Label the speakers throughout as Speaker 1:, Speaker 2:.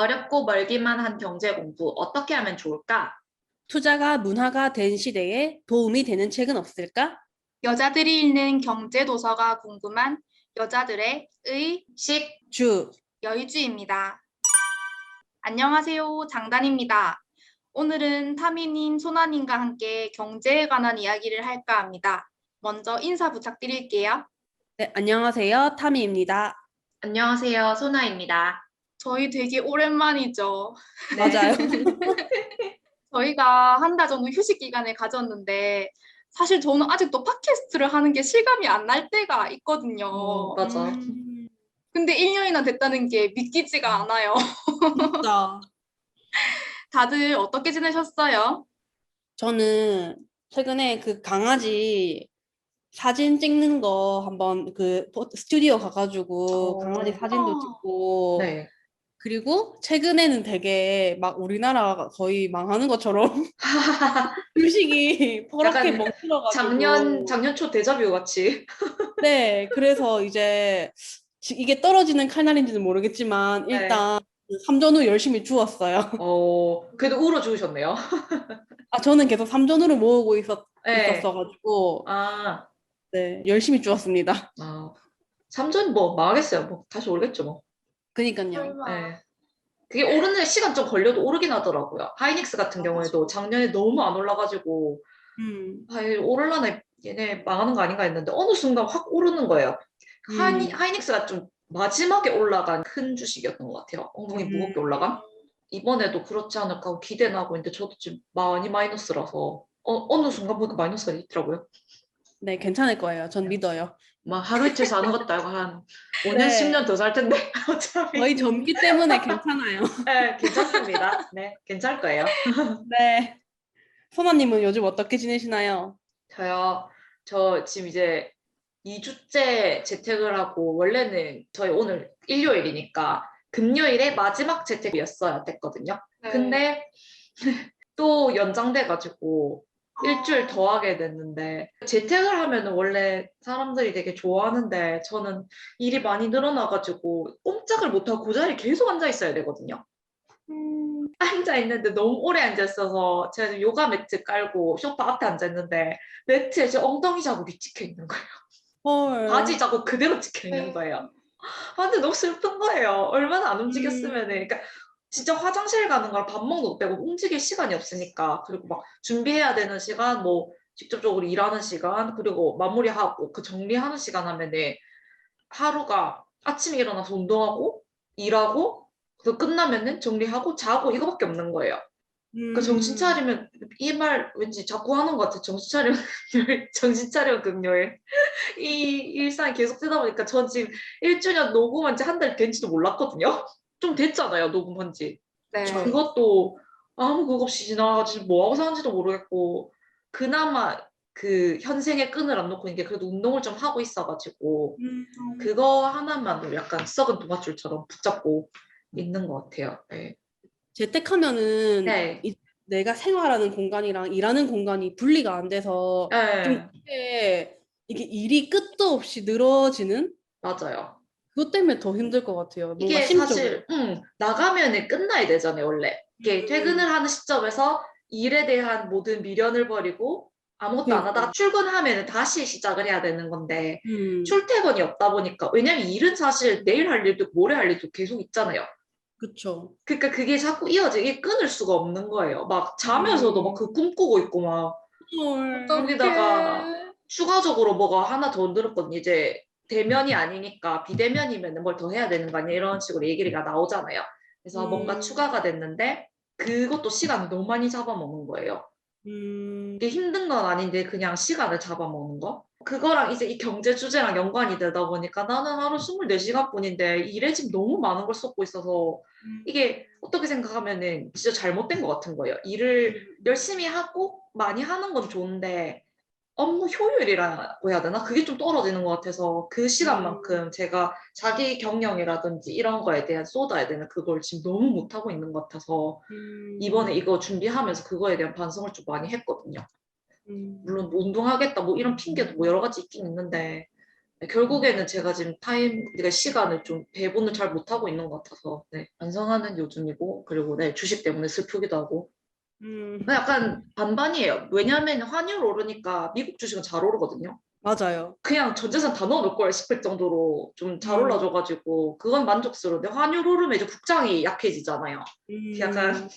Speaker 1: 어렵고 멀기만 한 경제 공부 어떻게 하면 좋을까?
Speaker 2: 투자가 문화가 된 시대에 도움이 되는 책은 없을까?
Speaker 3: 여자들이 읽는 경제 도서가 궁금한 여자들의
Speaker 1: 식,
Speaker 2: 주,
Speaker 3: 여의주입니다. 안녕하세요. 장단입니다. 오늘은 타미님, 소나님과 함께 경제에 관한 이야기를 할까 합니다. 먼저 인사 부탁드릴게요.
Speaker 2: 네, 안녕하세요. 타미입니다.
Speaker 1: 안녕하세요. 소나입니다.
Speaker 3: 저희 되게 오랜만이죠.
Speaker 2: 맞아요.
Speaker 3: 저희가 한 달 정도 휴식 기간을 가졌는데 사실 저는 아직도 팟캐스트를 하는 게 실감이 안 날 때가 있거든요.
Speaker 1: 맞아.
Speaker 3: 근데 1년이나 됐다는 게 믿기지가 않아요.
Speaker 2: 진짜.
Speaker 3: 다들 어떻게 지내셨어요?
Speaker 2: 저는 최근에 그 강아지 사진 찍는 거 한번 스튜디오 가가지고 강아지 사진도 찍고
Speaker 1: 네.
Speaker 2: 그리고 최근에는 되게 막 우리나라가 거의 망하는 것처럼 주식이 퍼렇게
Speaker 1: 약간
Speaker 2: 멍들어가지고
Speaker 1: 작년 초 데자뷰 같이.
Speaker 2: 네, 그래서 이제 이게 떨어지는 칼날인지는 모르겠지만
Speaker 1: 네.
Speaker 2: 일단 삼전후 열심히 주웠어요.
Speaker 1: 그래도 울어 주우셨네요.
Speaker 2: 아, 저는 계속 삼전후를 모으고
Speaker 1: 네.
Speaker 2: 있었어가지고
Speaker 1: 아,
Speaker 2: 네, 열심히 주웠습니다.
Speaker 1: 3전 뭐 망하겠어요. 뭐 다시 오르겠죠 뭐.
Speaker 2: 그니까요.
Speaker 1: 네. 그게 오르는 시간 좀 걸려도 오르긴 하더라고요. 하이닉스 같은 경우에도 작년에 너무 안 올라가지고
Speaker 2: 음,
Speaker 1: 오를라나 얘네 망하는 거 아닌가 했는데 어느 순간 확 오르는 거예요.
Speaker 2: 음,
Speaker 1: 하이닉스가 좀 마지막에 올라간 큰 주식이었던 것 같아요. 엉덩이 무겁게 올라간. 이번에도 그렇지 않을까 하고 기대는 하고 있는데 저도 지금 많이 마이너스라서 어느 순간 보니까 마이너스가 있더라고요.
Speaker 2: 네, 괜찮을 거예요. 전
Speaker 1: 네.
Speaker 2: 믿어요.
Speaker 1: 막 하루 이틀 사는 것도 아니고 한 5년,
Speaker 2: 네,
Speaker 1: 10년 더 살 텐데 어차피.
Speaker 2: 저희 젊기 때문에 괜찮아요.
Speaker 1: 네, 괜찮습니다. 네, 괜찮을 거예요.
Speaker 2: 네. 소나님은 요즘 어떻게 지내시나요?
Speaker 1: 저 지금 이제 2주째 재택을 하고 원래는 저희 오늘 일요일이니까 금요일에 마지막 재택이었어야 됐거든요.
Speaker 3: 네.
Speaker 1: 근데 또 연장돼가지고 일주일 더 하게 됐는데 재택을 하면은 원래 사람들이 되게 좋아하는데 저는 일이 많이 늘어나가지고 꼼짝을 못하고 그 자리에 계속 앉아 있어야 되거든요. 앉아 있는데 너무 오래 앉아 있어서 제가 지금 요가 매트 깔고 소파 앞에 앉아 있는데 매트에 제 엉덩이 자국이 찍혀 있는 거예요.
Speaker 2: 헐.
Speaker 1: 바지 자국 그대로 찍혀 있는 거예요. 근데 너무 슬픈 거예요. 얼마나 안
Speaker 2: 음,
Speaker 1: 움직였으면은. 그러니까 진짜 화장실 가는 거랑 밥 먹는 거 빼고 움직일 시간이 없으니까. 그리고 막 준비해야 되는 시간, 뭐 직접적으로 일하는 시간, 그리고 마무리하고 그 정리하는 시간 하면은 하루가 아침에 일어나서 운동하고 일하고 그 끝나면은 정리하고 자고 이거밖에 없는 거예요. 그 정신 차리면 이 말 왠지 자꾸 하는 것 같아. 정신 차리면 금요일, 정신 차리면 금요일. 이 일상이 계속 되다 보니까 전 지금 1주년 녹음한 지 한 달 된지도 몰랐거든요. 좀 됐잖아요, 녹음한 지.
Speaker 3: 네.
Speaker 1: 그것도 아무 그거 없이 지나가지고 뭐 하고 사는지도 모르겠고 그나마 그 현생의 끈을 안 놓고 이게 그래도 운동을 좀 하고 있어가지고 그거 하나만도 약간 썩은 동아줄처럼 붙잡고 있는 것 같아요. 네.
Speaker 2: 재택하면은
Speaker 1: 네.
Speaker 2: 내가 생활하는 공간이랑 일하는 공간이 분리가 안 돼서 좀
Speaker 1: 네.
Speaker 2: 이게 일이 끝도 없이 늘어지는
Speaker 1: 맞아요.
Speaker 2: 그것 때문에 더 힘들 것 같아요. 뭔가
Speaker 1: 이게
Speaker 2: 심적으로.
Speaker 1: 사실 나가면은 끝나야 되잖아요, 원래. 이게 퇴근을 하는 시점에서 일에 대한 모든 미련을 버리고 아무것도 안
Speaker 2: 그러니까.
Speaker 1: 하다가 출근하면은 다시 시작을 해야 되는 건데
Speaker 2: 음,
Speaker 1: 출퇴근이 없다 보니까 왜냐면 일은 사실 내일 할 일도 모레 할 일도 계속 있잖아요.
Speaker 2: 그쵸.
Speaker 1: 그러니까 그게 자꾸 이게 끊을 수가 없는 거예요. 막 자면서도 막
Speaker 2: 음,
Speaker 1: 그 꿈꾸고 있고 막
Speaker 2: 헐.
Speaker 1: 거기다가
Speaker 3: 어떡해.
Speaker 1: 추가적으로 뭐가 하나 더 늘었거든요. 이제 대면이 아니니까 비대면이면 뭘 더 해야 되는 거 아니야? 이런 식으로 얘기가 나오잖아요. 그래서 뭔가
Speaker 2: 음,
Speaker 1: 추가가 됐는데 그것도 시간을 너무 많이 잡아먹는 거예요.
Speaker 2: 음,
Speaker 1: 이게 힘든 건 아닌데 그냥 시간을 잡아먹는 거? 그거랑 이제 이 경제 주제랑 연관이 되다 보니까 나는 하루 24시간뿐인데 일에 지금 너무 많은 걸 쏟고 있어서 이게 어떻게 생각하면은 진짜 잘못된 것 같은 거예요. 일을 열심히 하고 많이 하는 건 좋은데 업무 효율이라고 해야 되나? 그게 좀 떨어지는 것 같아서 그
Speaker 2: 음,
Speaker 1: 시간만큼 제가 자기 경영이라든지 이런 거에 대한 쏟아야 되는 그걸 지금 너무 못하고 있는 것 같아서 이번에
Speaker 2: 음,
Speaker 1: 이거 준비하면서 그거에 대한 반성을 좀 많이 했거든요.
Speaker 2: 음.
Speaker 1: 물론 뭐 운동하겠다 뭐 이런 핑계도 뭐 여러 가지 있긴 있는데 네, 결국에는 제가 지금 그러니까 시간을 좀 배분을 잘 못하고 있는 것 같아서 네, 반성하는 요즘이고 그리고 네, 주식 때문에 슬프기도 하고 약간 반반이에요. 왜냐하면 환율 오르니까 미국 주식은 잘 오르거든요.
Speaker 2: 맞아요.
Speaker 1: 그냥 전 재산 다 넣어놓을 걸 싶을 정도로 좀 잘
Speaker 2: 음,
Speaker 1: 올라줘가지고 그건 만족스러운데 환율 오르면 이제 국장이 약해지잖아요. 약간
Speaker 2: 음,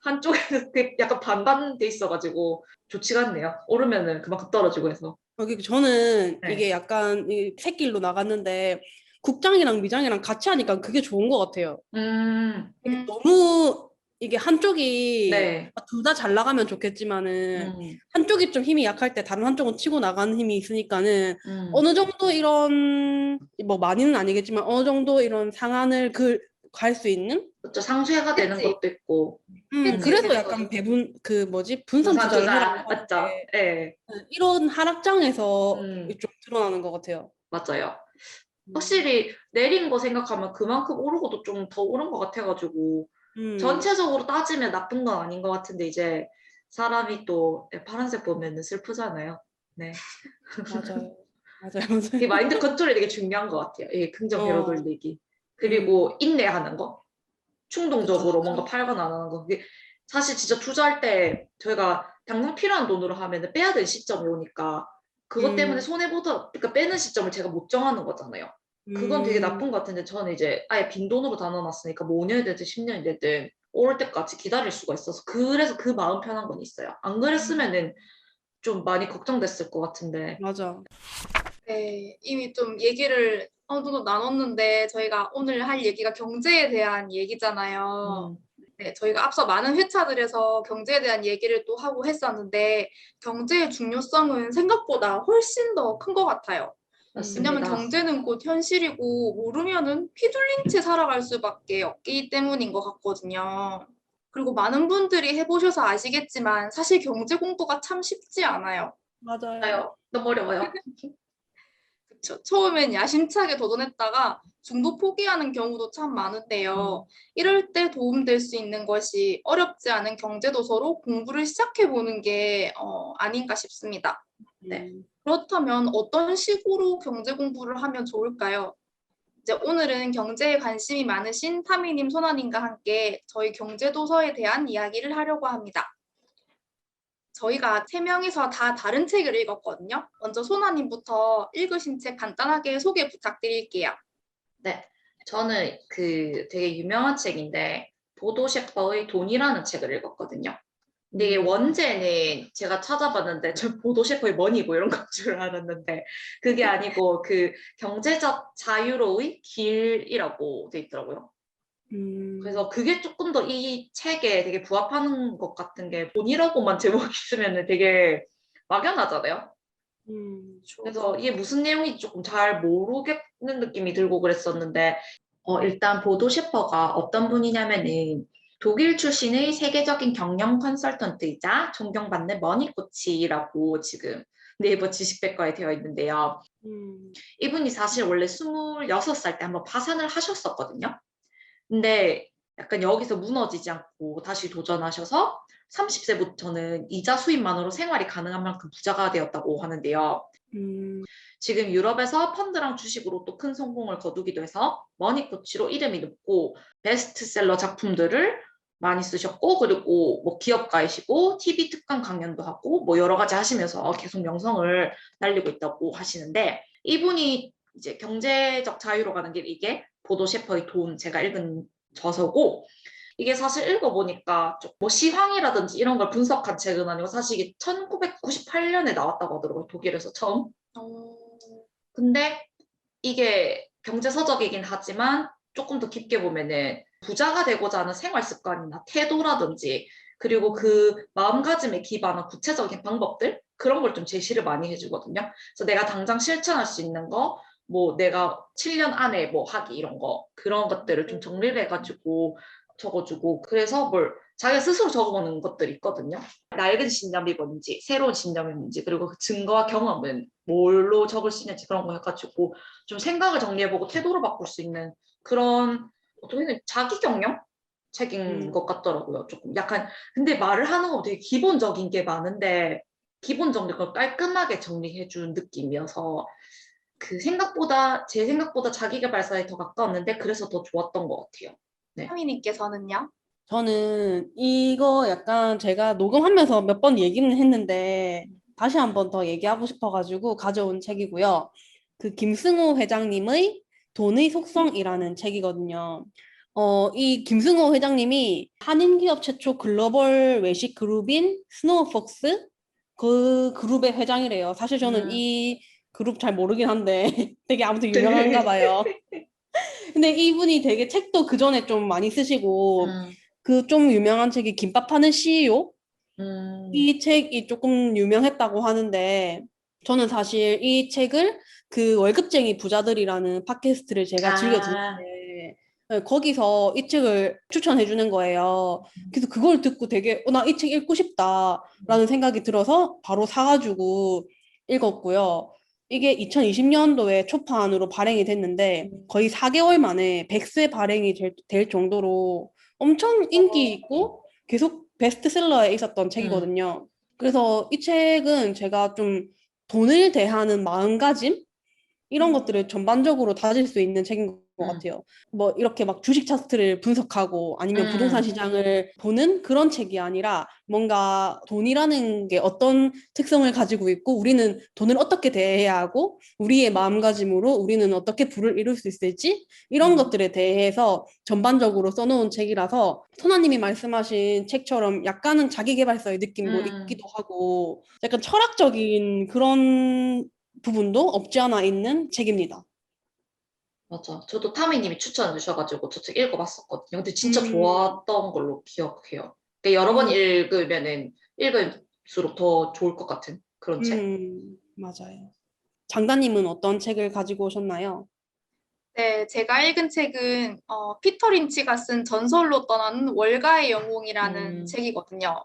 Speaker 1: 한쪽에서 약간 반반돼 있어가지고 좋지가 않네요. 오르면은 그만큼 떨어지고 해서.
Speaker 2: 저는
Speaker 1: 네.
Speaker 2: 이게 약간 이 새길로 나갔는데 국장이랑 미장이랑 같이 하니까 그게 좋은 것 같아요. 이게
Speaker 3: 음,
Speaker 2: 너무 이게 한쪽이
Speaker 1: 네.
Speaker 2: 둘 다 잘 나가면 좋겠지만은
Speaker 1: 음,
Speaker 2: 한쪽이 좀 힘이 약할 때 다른 한쪽은 치고 나가는 힘이 있으니까는
Speaker 1: 음.
Speaker 2: 어느 정도 이런 뭐 많이는 아니겠지만 어느 정도 이런 상한을 갈 수 있는
Speaker 1: 그렇죠. 상쇄가 되는
Speaker 3: 그치,
Speaker 1: 것도 있고.
Speaker 3: 그치,
Speaker 2: 그래서
Speaker 3: 그치.
Speaker 2: 약간 배분 그 뭐지 분산
Speaker 1: 분산
Speaker 2: 투자를 해라고
Speaker 1: 투자 맞죠?
Speaker 2: 하는데
Speaker 1: 예.
Speaker 2: 이런 하락장에서
Speaker 1: 음,
Speaker 2: 좀 드러나는 것 같아요.
Speaker 1: 맞아요.
Speaker 2: 음,
Speaker 1: 확실히 내린 거 생각하면 그만큼 오르고도 좀 더 오른 것 같아가지고
Speaker 2: 음,
Speaker 1: 전체적으로 따지면 나쁜 건 아닌 것 같은데 이제 사람이 또 파란색 보면은 슬프잖아요. 네.
Speaker 2: 맞아요. 맞아요,
Speaker 1: 이
Speaker 2: 맞아요.
Speaker 1: 마인드 컨트롤이 되게 중요한 것 같아요. 예, 긍정 회로
Speaker 2: 어,
Speaker 1: 돌리기.
Speaker 2: 음,
Speaker 1: 그리고 인내하는 거.
Speaker 2: 그쵸.
Speaker 1: 충동적으로 뭔가 팔건 안 하는 거. 그게 사실 진짜 투자할 때 저희가 당장 필요한 돈으로 하면은 빼야 될 시점이 오니까 그것 때문에
Speaker 2: 음,
Speaker 1: 그러니까 빼는 시점을 제가 못 정하는 거잖아요. 그건 되게
Speaker 2: 음,
Speaker 1: 나쁜 것 같은데 저는 이제 아예 빈 돈으로 다 넣어놨으니까 뭐 5년이 됐든 10년이 됐든 오를 때까지 기다릴 수가 있어서 그래서 그 마음 편한 건 있어요. 안 그랬으면은 좀 많이 걱정됐을 것 같은데.
Speaker 2: 맞아.
Speaker 3: 네, 이미 좀 얘기를 어느 정도 나눴는데 저희가 오늘 할 얘기가 경제에 대한 얘기잖아요.
Speaker 1: 음,
Speaker 3: 네, 저희가 앞서 많은 회차들에서 경제에 대한 얘기를 또 하고 했었는데 경제의 중요성은 생각보다 훨씬 더 큰 것 같아요. 왜냐하면
Speaker 1: 맞습니다.
Speaker 3: 경제는 곧 현실이고 모르면은 휘둘린 채 살아갈 수밖에 없기 때문인 것 같거든요. 그리고 많은 분들이 해보셔서 아시겠지만 사실 경제 공부가 참 쉽지 않아요.
Speaker 2: 맞아요.
Speaker 1: 맞아요. 너무 어려워요.
Speaker 3: 그쵸. 처음엔 야심차게 도전했다가 중도 포기하는 경우도 참 많은데요. 이럴 때 도움될 수 있는 것이 어렵지 않은 경제 도서로 공부를 시작해 보는 게 아닌가 싶습니다. 네.
Speaker 2: 음,
Speaker 3: 그렇다면 어떤 식으로 경제 공부를 하면 좋을까요? 이제 오늘은 경제에 관심이 많으신 타미님, 소나님과 함께 저희 경제 도서에 대한 이야기를 하려고 합니다. 저희가 세 명이서 다 다른 책을 읽었거든요. 먼저 소나님부터 읽으신 책 간단하게 소개 부탁드릴게요.
Speaker 1: 네. 저는 그 되게 유명한 책인데, 보도 셰퍼의 돈이라는 책을 읽었거든요. 근데 이게
Speaker 2: 음,
Speaker 1: 원제는 제가 찾아봤는데, 저 보도 셰퍼의 머니고 이런 건 줄 알았는데, 그게 아니고 그 경제적 자유로의 길이라고 돼 있더라고요.
Speaker 2: 음,
Speaker 1: 그래서 그게 조금 더 이 책에 되게 부합하는 것 같은 게 돈이라고만 제목이 있으면 되게 막연하잖아요. 그래서 이게 무슨 내용인지 조금 잘 모르겠는 느낌이 들고 그랬었는데, 일단 보도 셰퍼가 어떤 분이냐면은 독일 출신의 세계적인 경영 컨설턴트이자 존경받는 머니코치라고 지금 네이버 지식백과에 되어 있는데요.
Speaker 2: 음,
Speaker 1: 이분이 사실 원래 26살 때 한번 파산을 하셨었거든요. 근데 약간 여기서 무너지지 않고 다시 도전하셔서 30세부터는 이자 수입만으로 생활이 가능한 만큼 부자가 되었다고 하는데요.
Speaker 2: 음,
Speaker 1: 지금 유럽에서 펀드랑 주식으로 또 큰 성공을 거두기도 해서 머니코치로 이름이 높고 베스트셀러 작품들을 많이 쓰셨고 그리고 뭐 기업가이시고 TV 특강 강연도 하고 뭐 여러 가지 하시면서 계속 명성을 날리고 있다고 하시는데 이분이 이제 경제적 자유로 가는 길 이게 보도 셰퍼의 돈 제가 읽은 저서고 이게 사실 읽어보니까 뭐 시황이라든지 이런 걸 분석한 책은 아니고 사실 이게 1998년에 나왔다고 하더라고요. 독일에서 처음.
Speaker 3: 어,
Speaker 1: 근데 이게 경제서적이긴 하지만 조금 더 깊게 보면은 부자가 되고자 하는 생활 습관이나 태도라든지 그리고 그 마음가짐에 기반한 구체적인 방법들 그런 걸 좀 제시를 많이 해주거든요. 그래서 내가 당장 실천할 수 있는 거, 뭐 내가 7년 안에 뭐 하기 이런 거 그런 것들을 좀 정리를 해가지고 적어주고 그래서 뭘 자기가 스스로 적어보는 것들이 있거든요. 낡은 신념이 뭔지, 새로운 신념이 뭔지, 그리고 그 증거와 경험은 뭘로 적을 수 있는지 그런 거 해가지고 좀 생각을 정리해보고 태도를 바꿀 수 있는 그런 어떻게 보면 자기 경영 책인
Speaker 2: 음,
Speaker 1: 것 같더라고요. 조금 약간 근데 말을 하는 거 되게 기본적인 게 많은데 기본적인 걸 깔끔하게 정리해준 느낌이어서 제 생각보다 자기계발서에 더 가까웠는데 그래서 더 좋았던 것 같아요. 네.
Speaker 3: 타미님께서는요?
Speaker 2: 저는 이거 약간 제가 녹음하면서 몇 번 얘기는 했는데 다시 한 번 더 얘기하고 싶어가지고 가져온 책이고요. 그 김승호 회장님의 돈의 속성이라는 책이거든요. 이 김승호 회장님이 한인기업 최초 글로벌 외식 그룹인 스노우폭스 그 그룹의 회장이래요. 사실 저는
Speaker 1: 음.
Speaker 2: 이 그룹 잘 모르긴 한데 되게 아무튼 유명한가 봐요. 근데 이분이 되게 책도 그 전에 좀 많이 쓰시고
Speaker 1: 음,
Speaker 2: 그 좀 유명한 책이 김밥 하는 CEO?
Speaker 1: 음,
Speaker 2: 이 책이 조금 유명했다고 하는데 저는 사실 이 책을 그 월급쟁이 부자들이라는 팟캐스트를 제가 즐겨
Speaker 1: 아,
Speaker 2: 듣는데 거기서 이 책을 추천해 주는 거예요. 그래서 그걸 듣고 되게 나 이 책 읽고 싶다라는 생각이 들어서 바로 사가지고 읽었고요. 이게 2020년도에 초판으로 발행이 됐는데 거의 4개월 만에 100쇄 발행이 될 정도로 엄청 인기 있고 계속 베스트셀러에 있었던
Speaker 1: 음,
Speaker 2: 책이거든요. 그래서 이 책은 제가 좀 돈을 대하는 마음가짐? 이런 것들을 전반적으로 다질 수 있는 책인 것
Speaker 1: 음,
Speaker 2: 같아요. 뭐 이렇게 막 주식 차트를 분석하고 아니면 부동산
Speaker 1: 음,
Speaker 2: 시장을 보는 그런 책이 아니라 뭔가 돈이라는 게 어떤 특성을 가지고 있고 우리는 돈을 어떻게 대해야 하고 우리의 마음가짐으로 우리는 어떻게 부를 이룰 수 있을지 이런
Speaker 1: 음,
Speaker 2: 것들에 대해서 전반적으로 써놓은 책이라서 소나님이 말씀하신 책처럼 약간은 자기계발서의 느낌도
Speaker 1: 음.
Speaker 2: 있기도 하고 약간 철학적인 그런 부분도 없지 않아 있는 책입니다.
Speaker 1: 맞아. 저도 타미님이 추천해 주셔가지고 저 책 읽어봤었거든요. 근데 진짜
Speaker 2: 음,
Speaker 1: 좋았던 걸로 기억해요. 그러니까 여러 번
Speaker 2: 음,
Speaker 1: 읽을수록 더 좋을 것 같은 그런 책.
Speaker 2: 맞아요. 장다님은 어떤 책을 가지고 오셨나요?
Speaker 3: 네, 제가 읽은 책은 피터 린치가 쓴 전설로 떠나는 월가의 영웅이라는
Speaker 1: 음,
Speaker 3: 책이거든요.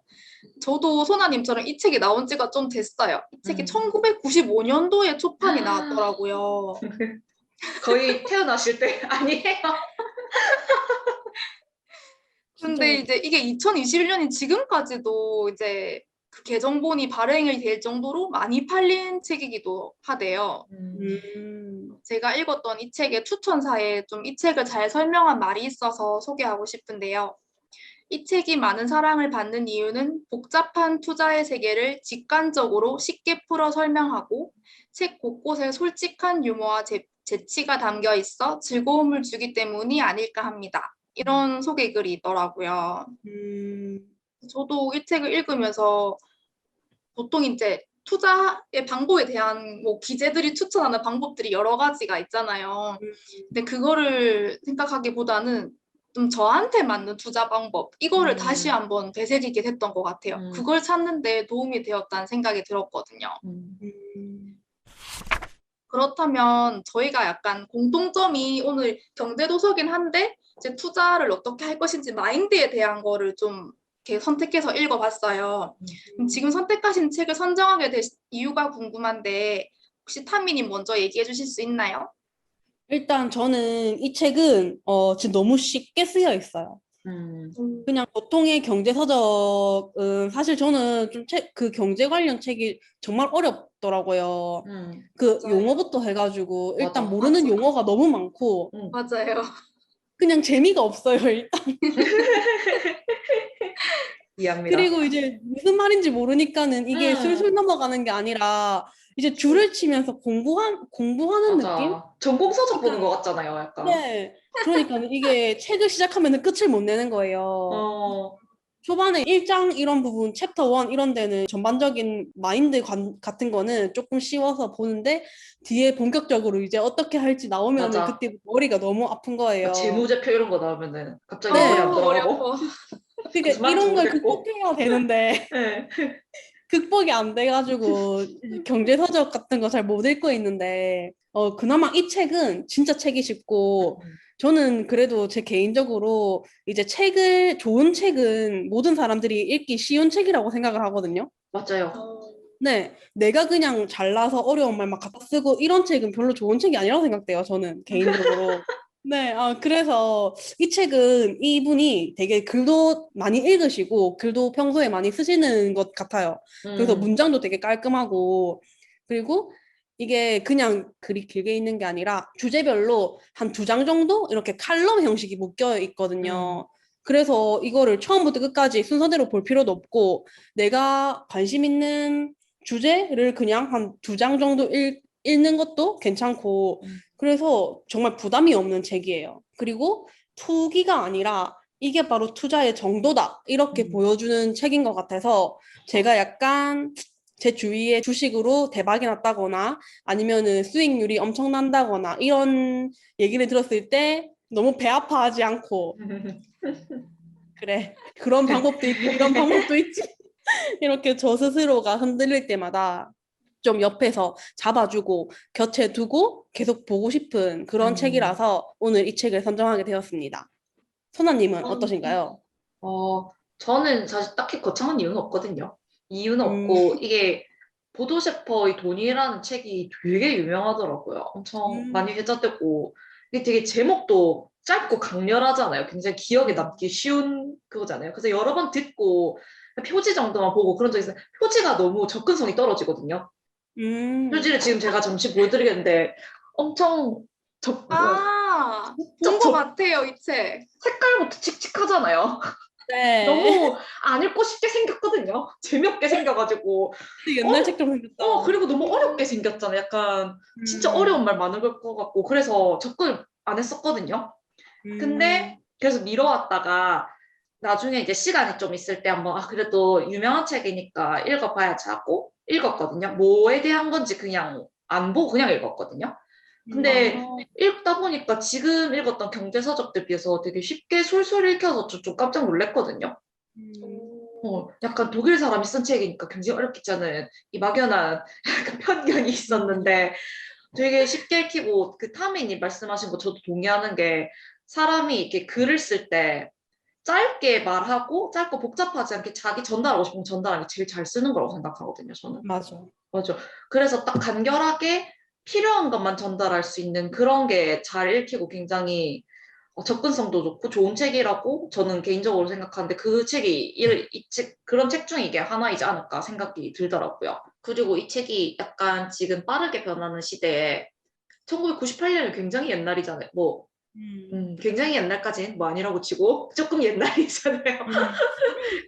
Speaker 3: 저도 소나님처럼 이 책이 나온 지가 좀 됐어요. 이 책이
Speaker 1: 음.
Speaker 3: 1995년도에 초판이 나왔더라고요.
Speaker 1: 거의 태어나실 때 아니에요?
Speaker 2: 진짜
Speaker 3: 근데 이제 이게 2021년인 지금까지도 이제 그 개정본이 발행이 될 정도로 많이 팔린 책이기도 하대요. 제가 읽었던 이 책의 추천사에 좀 이 책을 잘 설명한 말이 있어서 소개하고 싶은데요. 이 책이 많은 사랑을 받는 이유는 복잡한 투자의 세계를 직관적으로 쉽게 풀어 설명하고 책 곳곳에 솔직한 유머와 재치가 담겨 있어 즐거움을 주기 때문이 아닐까 합니다. 이런 소개글이 있더라고요.
Speaker 2: 음,
Speaker 3: 저도 이 책을 읽으면서 보통 이제 투자의 방법에 대한 뭐 기재들이 추천하는 방법들이 여러 가지가 있잖아요. 근데 그거를 생각하기보다는 좀 저한테 맞는 투자 방법, 이거를 다시
Speaker 1: 음,
Speaker 3: 한번 되새기게 됐던 것 같아요.
Speaker 1: 음,
Speaker 3: 그걸 찾는 데 도움이 되었다는 생각이 들었거든요.
Speaker 1: 음.
Speaker 2: 음,
Speaker 3: 그렇다면 저희가 약간 공통점이 오늘 경제도서긴 한데 이제 투자를 어떻게 할 것인지 마인드에 대한 거를 좀 이렇게 선택해서 읽어봤어요. 그럼 지금 선택하신 책을 선정하게 된 이유가 궁금한데 혹시 타미님 먼저 얘기해 주실 수 있나요?
Speaker 2: 일단 저는 이 책은 지금 너무 쉽게 쓰여 있어요.
Speaker 1: 음,
Speaker 2: 그냥 보통의 경제서적은 사실 저는 좀 그 경제 관련 책이 정말 어렵더라고요. 그
Speaker 3: 맞아요.
Speaker 2: 용어부터 해가지고 일단
Speaker 1: 맞아.
Speaker 2: 모르는 용어가 너무 많고
Speaker 1: 음.
Speaker 3: 맞아요.
Speaker 2: 그냥 재미가 없어요, 일단.
Speaker 1: 이해합니다.
Speaker 2: 그리고 이제 무슨 말인지 모르니까는 이게
Speaker 1: 음,
Speaker 2: 술술 넘어가는 게 아니라 이제 줄을 치면서 공부하는 느낌?
Speaker 1: 맞아. 전공서적 보는 것
Speaker 2: 그러니까
Speaker 1: 같잖아요, 약간.
Speaker 2: 네. 그러니까 이게 책을 시작하면 끝을 못 내는 거예요.
Speaker 1: 어,
Speaker 2: 초반에 1장 이런 부분, 챕터 1 이런 데는 전반적인 마인드 같은 거는 조금 쉬워서 보는데 뒤에 본격적으로 이제 어떻게 할지 나오면은
Speaker 1: 맞아.
Speaker 2: 그때 머리가 너무 아픈
Speaker 1: 막
Speaker 2: 거예요.
Speaker 1: 재무제표 이런 거 나오면은 갑자기 머리 안
Speaker 2: 네.
Speaker 1: 들어가고
Speaker 3: 어려워.
Speaker 1: 무슨
Speaker 2: 그러니까
Speaker 1: 말인지
Speaker 2: 이런 걸
Speaker 1: 모르겠고.
Speaker 2: 극복해야 되는데
Speaker 1: 네.
Speaker 2: 극복이 안 돼가지고 경제서적 같은 거 잘 못 읽고 있는데 그나마 이 책은 진짜 책이 쉽고 저는 그래도 제 개인적으로 이제 좋은 책은 모든 사람들이 읽기 쉬운 책이라고 생각을 하거든요.
Speaker 1: 맞아요.
Speaker 3: 어,
Speaker 2: 네, 내가 그냥 잘나서 어려운 말 막 갖다 쓰고 이런 책은 별로 좋은 책이 아니라고 생각돼요, 저는 개인적으로. 네, 그래서 이 책은 이분이 되게 글도 많이 읽으시고 글도 평소에 많이 쓰시는 것 같아요. 그래서
Speaker 1: 음,
Speaker 2: 문장도 되게 깔끔하고 그리고 이게 그냥 글이 길게 있는 게 아니라 주제별로 한 2장 정도 이렇게 칼럼 형식이 묶여 있거든요. 그래서 이거를 처음부터 끝까지 순서대로 볼 필요도 없고 내가 관심 있는 주제를 그냥 한 2장 정도 읽는 것도 괜찮고 그래서 정말 부담이 없는 책이에요. 그리고 투기가 아니라 이게 바로 투자의 정도다 이렇게 보여주는 책인 것 같아서 제가 약간 제 주위에 주식으로 대박이 났다거나 아니면은 수익률이 엄청난다거나 이런 얘기를 들었을 때 너무 배 아파하지 않고 그래 그런 방법도 있고 이런 방법도 있지 이렇게 저 스스로가 흔들릴 때마다 좀 옆에서 잡아주고 곁에 두고 계속 보고 싶은 그런 책이라서 오늘 이 책을 선정하게 되었습니다. 선아님은
Speaker 1: 어,
Speaker 2: 어떠신가요?
Speaker 1: 저는 사실 딱히 거창한 이유는 없거든요. 이유는
Speaker 2: 음,
Speaker 1: 없고, 이게 보도셰퍼의 돈이라는 책이 되게 유명하더라고요. 엄청 많이 회자되고, 이게 되게 제목도 짧고 강렬하잖아요. 굉장히 기억에 남기 쉬운 그거잖아요. 그래서 여러 번 듣고, 표지 정도만 보고 그런 적 있어요. 표지가 너무 접근성이 떨어지거든요.
Speaker 2: 음,
Speaker 1: 표지를 지금 제가 잠시 보여드리겠는데, 엄청
Speaker 3: 본
Speaker 1: 진짜
Speaker 3: 것 같아요, 이 책.
Speaker 1: 색깔부터 칙칙하잖아요.
Speaker 2: 네.
Speaker 1: 너무 안 읽고 싶게 생겼거든요. 재미없게 생겨가지고.
Speaker 2: 옛날 책처럼 생겼다.
Speaker 1: 그리고 너무 어렵게 생겼잖아요. 약간 진짜 어려운 말 많은 걸 것 같고. 그래서 접근을 안 했었거든요. 근데 그래서 미뤄왔다가 나중에 이제 시간이 좀 있을 때 한번, 그래도 유명한 책이니까 읽어봐야지 하고 읽었거든요. 뭐에 대한 건지 그냥 안 보고 그냥 읽었거든요. 근데
Speaker 2: 아,
Speaker 1: 읽다 보니까 지금 읽었던 경제서적들 비해서 되게 쉽게 술술 읽혀서 좀 깜짝 놀랐거든요.
Speaker 2: 음,
Speaker 1: 약간 독일 사람이 쓴 책이니까 굉장히 어렵겠지 않은 이 막연한 약간 편견이 있었는데 되게 쉽게 읽히고 그 타민이 말씀하신 거 저도 동의하는 게 사람이 이렇게 글을 쓸 때 짧게 말하고 짧고 복잡하지 않게 자기 전달하고 싶은 거 전달하는 게 제일 잘 쓰는 거라고 생각하거든요, 저는.
Speaker 2: 맞아.
Speaker 1: 맞아. 그래서 딱 간결하게 필요한 것만 전달할 수 있는 그런 게 잘 읽히고 굉장히 접근성도 좋고 좋은 책이라고 저는 개인적으로 생각하는데 그 책이 그런 책 중에 이게 하나이지 않을까 생각이 들더라고요. 그리고 이 책이 약간 지금 빠르게 변하는 시대에 1998년이 굉장히 옛날이잖아요. 뭐, 굉장히 옛날까지는 뭐 아니라고 치고 조금 옛날이잖아요.
Speaker 2: 음,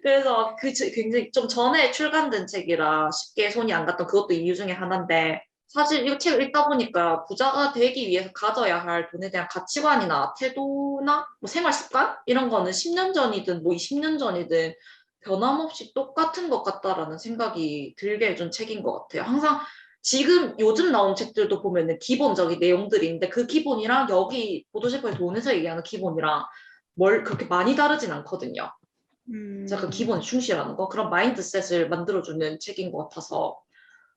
Speaker 1: 그래서 굉장히 좀 전에 출간된 책이라 쉽게 손이 안 갔던 그것도 이유 중에 하나인데 사실 이 책을 읽다 보니까 부자가 되기 위해서 가져야 할 돈에 대한 가치관이나 태도나 뭐 생활 습관 이런 거는 10년 전이든 뭐 20년 전이든 변함없이 똑같은 것 같다라는 생각이 들게 해준 책인 것 같아요. 항상 지금 요즘 나온 책들도 보면은 기본적인 내용들이 있는데 그 기본이랑 여기 보도셰퍼의 돈에서 얘기하는 기본이랑 뭘 그렇게 많이 다르진 않거든요. 약간
Speaker 2: 음,
Speaker 1: 기본에 충실하는 거 그런 마인드셋을 만들어주는 책인 것 같아서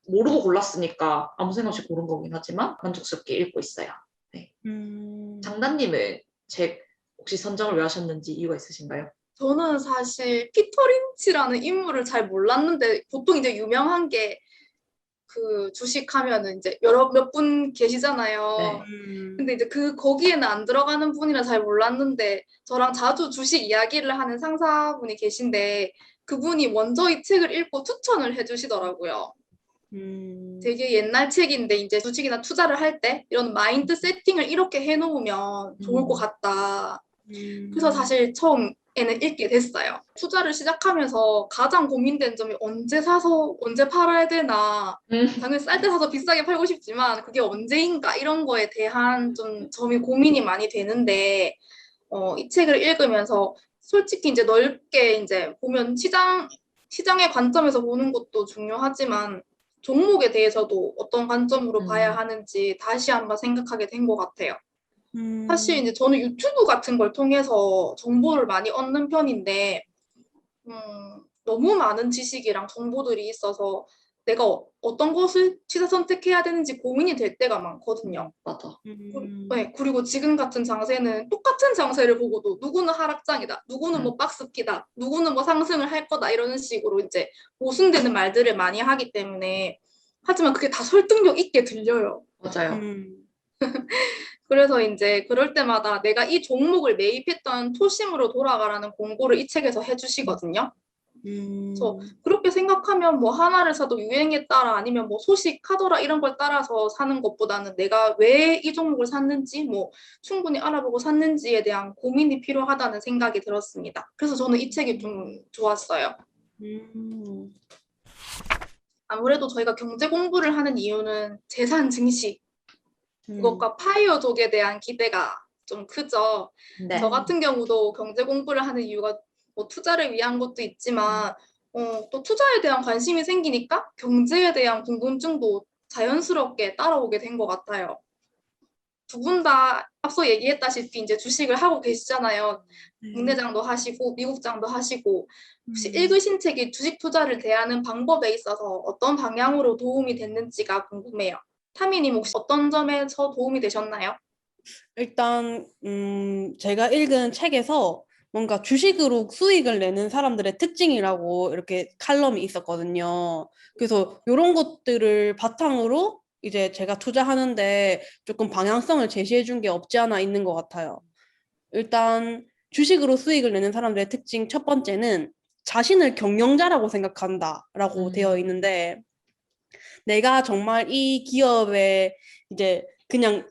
Speaker 1: 모르고 골랐으니까 아무 생각 없이 고른 거긴 하지만 만족스럽게 읽고 있어요. 네.
Speaker 2: 음,
Speaker 1: 장단님은 책 혹시 선정을 왜 하셨는지 이유가 있으신가요?
Speaker 3: 저는 사실 피터 린치라는 인물을 잘 몰랐는데 보통 이제 유명한 게 그 주식하면은 이제 몇 분 계시잖아요.
Speaker 1: 네.
Speaker 3: 근데 이제 거기에는 안 들어가는 분이라 잘 몰랐는데 저랑 자주 주식 이야기를 하는 상사분이 계신데 그분이 먼저 이 책을 읽고 추천을 해주시더라고요.
Speaker 2: 음,
Speaker 3: 되게 옛날 책인데 이제 주식이나 투자를 할 때 이런 마인드 세팅을 이렇게 해놓으면 좋을 것 같다. 그래서
Speaker 2: 음,
Speaker 3: 사실 처음에는 읽게 됐어요. 투자를 시작하면서 가장 고민된 점이 언제 사서 언제 팔아야 되나.
Speaker 1: 음,
Speaker 3: 당연히 쌀 때 사서 비싸게 팔고 싶지만 그게 언제인가 이런 거에 대한 좀 점이 고민이 많이 되는데 이 책을 읽으면서 솔직히 이제 넓게 이제 보면 시장의 관점에서 보는 것도 중요하지만 종목에 대해서도 어떤 관점으로 봐야 하는지 다시 한번 생각하게 된 것 같아요. 사실 이제 저는 유튜브 같은 걸 통해서 정보를 많이 얻는 편인데, 너무 많은 지식이랑 정보들이 있어서 내가 어떤 것을 취사 선택해야 되는지 고민이 될 때가 많거든요.
Speaker 1: 맞아.
Speaker 3: 네, 그리고 지금 같은 장세는 똑같은 장세를 보고도 누구는 하락장이다, 누구는 뭐 박스키다, 누구는 뭐 상승을 할 거다 이런 식으로 이제 모순되는 말들을 많이 하기 때문에 하지만 그게 다 설득력 있게 들려요.
Speaker 1: 맞아요.
Speaker 3: 그래서 이제 그럴 때마다 내가 이 종목을 매입했던 초심으로 돌아가라는 공고를 이 책에서 해주시거든요. 그래서 그렇게 생각하면 뭐 하나를 사도 유행에 따라 아니면 뭐 소식하더라 이런 걸 따라서 사는 것보다는 내가 왜 이 종목을 샀는지 뭐 충분히 알아보고 샀는지에 대한 고민이 필요하다는 생각이 들었습니다. 그래서 저는 이 책이 좀 좋았어요.
Speaker 2: 음,
Speaker 3: 아무래도 저희가 경제 공부를 하는 이유는 재산 증시
Speaker 2: 음,
Speaker 3: 그것과 파이어족에 대한 기대가 좀 크죠.
Speaker 1: 네.
Speaker 3: 저 같은 경우도 경제 공부를 하는 이유가 뭐 투자를 위한 것도 있지만 또 투자에 대한 관심이 생기니까 경제에 대한 궁금증도 자연스럽게 따라오게 된 것 같아요. 두 분 다 앞서 얘기했다시피 이제 주식을 하고 계시잖아요. 국내장도 하시고 미국장도 하시고 혹시 읽으신 책이 주식 투자를 대하는 방법에 있어서 어떤 방향으로 도움이 됐는지가 궁금해요. 타미님 혹시 어떤 점에서 도움이 되셨나요?
Speaker 2: 일단 제가 읽은 책에서 뭔가 주식으로 수익을 내는 사람들의 특징이라고 이렇게 칼럼이 있었거든요. 그래서 이런 것들을 바탕으로 이제 제가 투자하는데 조금 방향성을 제시해 준 게 없지 않아 있는 것 같아요. 일단 주식으로 수익을 내는 사람들의 특징 첫 번째는 자신을 경영자라고 생각한다라고 되어 있는데 내가 정말 이 기업에 이제 그냥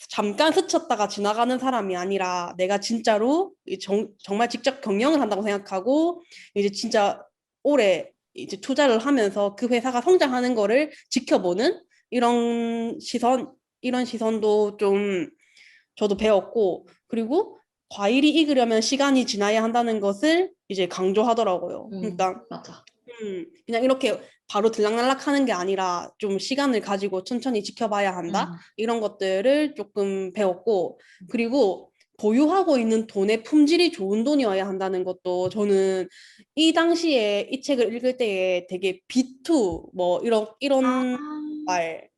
Speaker 2: 잠깐 스쳤다가 지나가는 사람이 아니라 내가 진짜로 정말 직접 경영을 한다고 생각하고 이제 진짜 오래 이제 투자를 하면서 그 회사가 성장하는 거를 지켜보는 이런 시선도 좀 저도 배웠고 그리고 과일이 익으려면 시간이 지나야 한다는 것을 이제 강조하더라고요. 그러니까
Speaker 1: 맞아.
Speaker 2: 그냥 이렇게 바로 들락날락 하는 게 아니라 좀 시간을 가지고 천천히 지켜봐야 한다. 이런 것들을 조금 배웠고, 그리고 보유하고 있는 돈의 품질이 좋은 돈이어야 한다는 것도 저는 이 당시에 이 책을 읽을 때에 되게 비투, 뭐, 이런 말,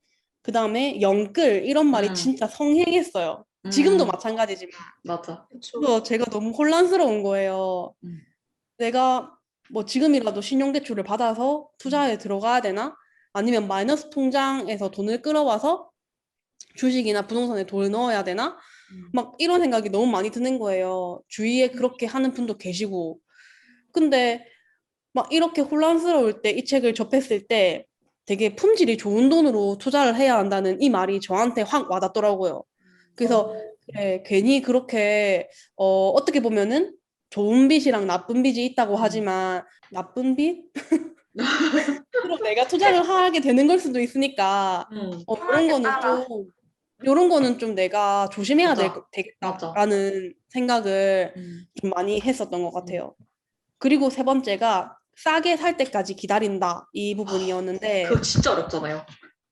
Speaker 2: 그 다음에 영끌, 이런 말이 진짜 성행했어요. 지금도 마찬가지지만.
Speaker 1: 맞아.
Speaker 3: 그렇죠.
Speaker 2: 그래서 제가 너무 혼란스러운 거예요. 내가 뭐 지금이라도 신용대출을 받아서 투자에 들어가야 되나? 아니면 마이너스 통장에서 돈을 끌어와서 주식이나 부동산에 돈을 넣어야 되나? 막 이런 생각이 너무 많이 드는 거예요. 주위에 그렇게 하는 분도 계시고. 근데 막 이렇게 혼란스러울 때 이 책을 접했을 때 되게 품질이 좋은 돈으로 투자를 해야 한다는 이 말이 저한테 확 와닿더라고요. 그래서 그래, 괜히 그렇게 어떻게 보면은 좋은 빚이랑 나쁜 빚이 있다고 하지만 나쁜 빚? 그럼 내가 투자를 하게 되는 걸 수도 있으니까 이런
Speaker 3: 상황에
Speaker 2: 거는
Speaker 3: 따라.
Speaker 2: 좀 이런 거는 좀 내가 조심해야
Speaker 1: 맞아.
Speaker 2: 되겠다라는 생각을 좀 많이 했었던 것 같아요. 그리고 세 번째가 싸게 살 때까지 기다린다 이 부분이었는데
Speaker 1: 그거 진짜 어렵잖아요.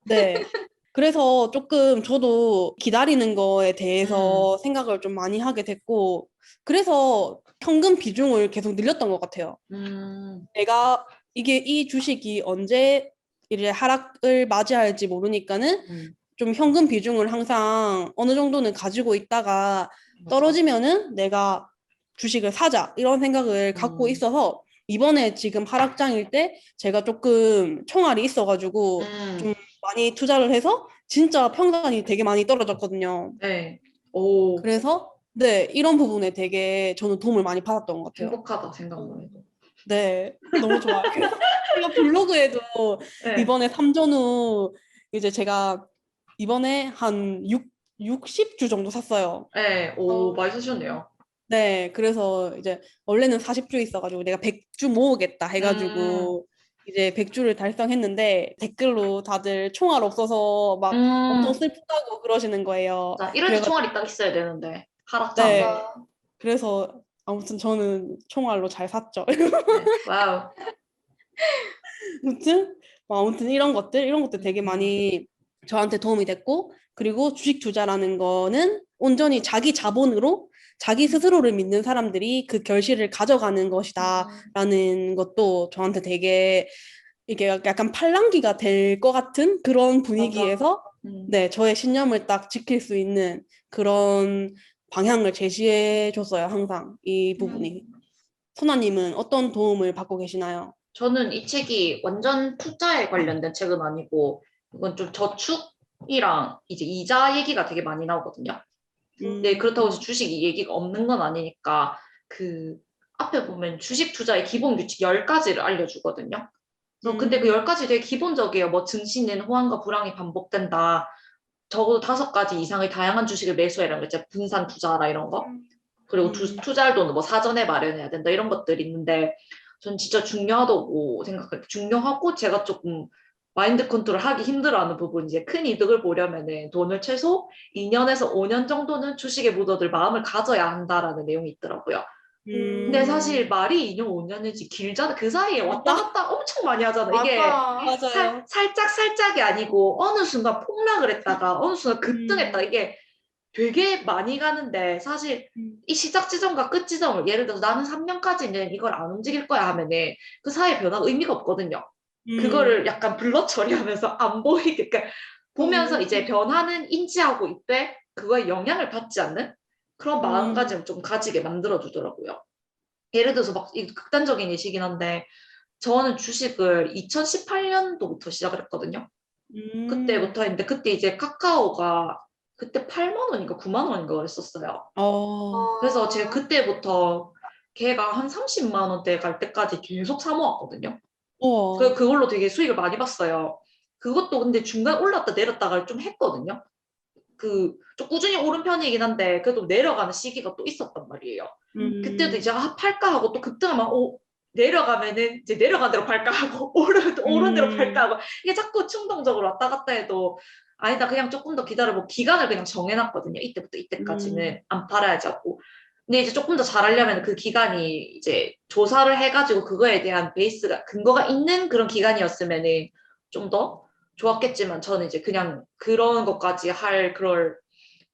Speaker 2: 네. 그래서 조금 저도 기다리는 거에 대해서 생각을 좀 많이 하게 됐고, 그래서 현금 비중을 계속 늘렸던 것 같아요. 내가 이 주식이 언제 이제 하락을 맞이할지 모르니까는 좀 현금 비중을 항상 어느 정도는 가지고 있다가 떨어지면은 내가 주식을 사자 이런 생각을 갖고 있어서 이번에 지금 하락장일 때 제가 조금 총알이 있어가지고 좀 많이 투자를 해서 진짜 평단이 되게 많이 떨어졌거든요.
Speaker 1: 네. 오,
Speaker 2: 그래서 네, 이런 부분에 되게 저는 도움을 많이 받았던 것 같아요.
Speaker 1: 행복하다 생각만 해도.
Speaker 2: 네, 너무 좋아요. 그래서 제가 블로그에도
Speaker 1: 네.
Speaker 2: 이번에 삼전후 이제 제가 이번에 한 60주 정도 샀어요.
Speaker 1: 네. 오, 많이 사셨네요.
Speaker 2: 네, 그래서 이제 원래는 40주 있어가지고 내가 100주 모으겠다
Speaker 1: 음,
Speaker 2: 해가지고 이제 100주를 달성했는데 댓글로 다들 총알 없어서 막 엄청
Speaker 1: 음,
Speaker 2: 슬프다고 그러시는 거예요.
Speaker 1: 자, 이럴 때
Speaker 2: 그래가
Speaker 1: 총알이 딱 있어야 되는데, 하락장에.
Speaker 2: 네,
Speaker 3: 맞아.
Speaker 2: 그래서 아무튼 저는 총알로 잘 샀죠.
Speaker 1: 네. 와우.
Speaker 2: 아무튼 이런 것들 되게 많이 저한테 도움이 됐고 그리고 주식 투자라는 거는 온전히 자기 자본으로 자기 스스로를 믿는 사람들이 그 결실을 가져가는 것이다라는 것도 저한테 되게 이게 약간 팔랑귀가 될 것 같은 그런
Speaker 1: 맞아.
Speaker 2: 분위기에서 네, 저의 신념을 딱 지킬 수 있는 그런 방향을 제시해 줬어요, 항상 이 부분이. 소나님은 어떤 도움을 받고 계시나요?
Speaker 1: 저는 이 책이 완전 투자에 관련된 책은 아니고, 이건 좀 저축이랑 이제 이자 얘기가 되게 많이 나오거든요. 네, 그렇다고 해서 주식 이 얘기가 없는 건 아니니까, 그, 앞에 보면 주식 투자의 기본 규칙 10가지를 알려주거든요. 그래서 근데 그
Speaker 2: 음,
Speaker 1: 10가지 되게 기본적이에요. 뭐 증시는 호황과 불황이 반복된다. 적어도 5가지 이상의 다양한 주식을 매수해라. 이제 분산 투자라 이런 거. 그리고 투자할 돈은 뭐 사전에 마련해야 된다. 이런 것들이 있는데 전 진짜 중요하다고 생각해요. 중요하고 제가 조금 마인드 컨트롤 하기 힘들어하는 부분 이제 큰 이득을 보려면은 돈을 최소 2년에서 5년 정도는 주식에 묻어들 마음을 가져야 한다라는 내용이 있더라고요. 근데 사실 말이 2년, 5년이지 길잖아. 그 사이에 왔다 갔다 엄청 많이 하잖아. 이게
Speaker 3: 맞아.
Speaker 2: 맞아요.
Speaker 1: 살짝 살짝이 아니고 어느 순간 폭락을 했다가 어느 순간 급등했다가 이게 되게 많이 가는데 사실 이 시작 지점과 끝 지점을 예를 들어서 나는 3년까지는 이걸 안 움직일 거야 하면은 그 사이에 변화가 의미가 없거든요. 그거를 약간 블러 처리하면서 안 보이게 그러니까 보면서 이제 변화는 인지하고 있되 그거에 영향을 받지 않는 그런 마음가짐을 좀 가지게 만들어 주더라고요. 예를 들어서 막 이 극단적인 예시긴 한데 저는 주식을 2018년도부터 시작을 했거든요. 그때부터 했는데 그때 이제 카카오가 그때 8만 원인가 9만 원인가 그랬었어요. 그래서 제가 그때부터 걔가 한 30만 원대 갈 때까지 계속 사 모았거든요.
Speaker 2: 우와.
Speaker 1: 그걸로 되게 수익을 많이 봤어요. 그것도 근데 중간 올랐다 내렸다가 좀 했거든요. 좀 꾸준히 오른 편이긴 한데 그래도 내려가는 시기가 또 있었단 말이에요. 그때도 이제 팔까 하고 또 급등하면 내려가면은 이제 내려간 대로 팔까 하고 오른 대로 팔까 하고 이게 자꾸 충동적으로 왔다 갔다 해도 아니다 그냥 조금 더 기다려보고 기간을 그냥 정해놨거든요. 이때부터 이때까지는 안 팔아야지 하고. 근데 이제 조금 더 잘하려면 그 기간이 이제 조사를 해가지고 그거에 대한 베이스가 근거가 있는 그런 기간이었으면은 좀 더 좋았겠지만 저는 이제 그냥 그런 것까지 할 그럴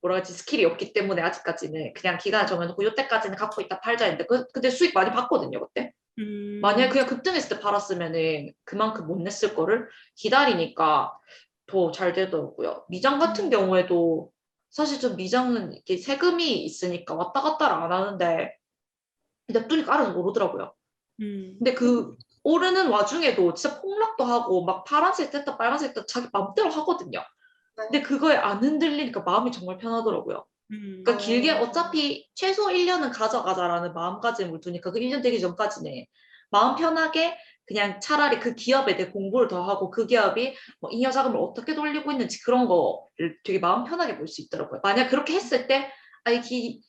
Speaker 1: 뭐라 하지 스킬이 없기 때문에 아직까지는 그냥 기간을 정해놓고 이때까지는 갖고 있다 팔자 했는데 근데 수익 많이 봤거든요 그때. 만약에 그냥 급등했을 때 팔았으면은 그만큼 못 냈을 거를 기다리니까 더 잘 되더라고요. 미장 같은 경우에도 사실 좀 미장은 이게 세금이 있으니까 왔다 갔다를 안 하는데 냅두니까 알아서 오르더라고요. 근데 그 오르는 와중에도 진짜 폭락도 하고 막 파란색 됐다 빨간색 됐다 자기 맘대로 하거든요. 근데 그거에 안 흔들리니까 마음이 정말 편하더라고요. 그러니까 길게 어차피 최소 1년은 가져가자라는 마음가짐을 두니까 그 1년 되기 전까지는 마음 편하게 그냥 차라리 그 기업에 대해 공부를 더 하고 그 기업이 뭐 잉여 자금을 어떻게 돌리고 있는지 그런 거를 되게 마음 편하게 볼 수 있더라고요. 만약 그렇게 했을 때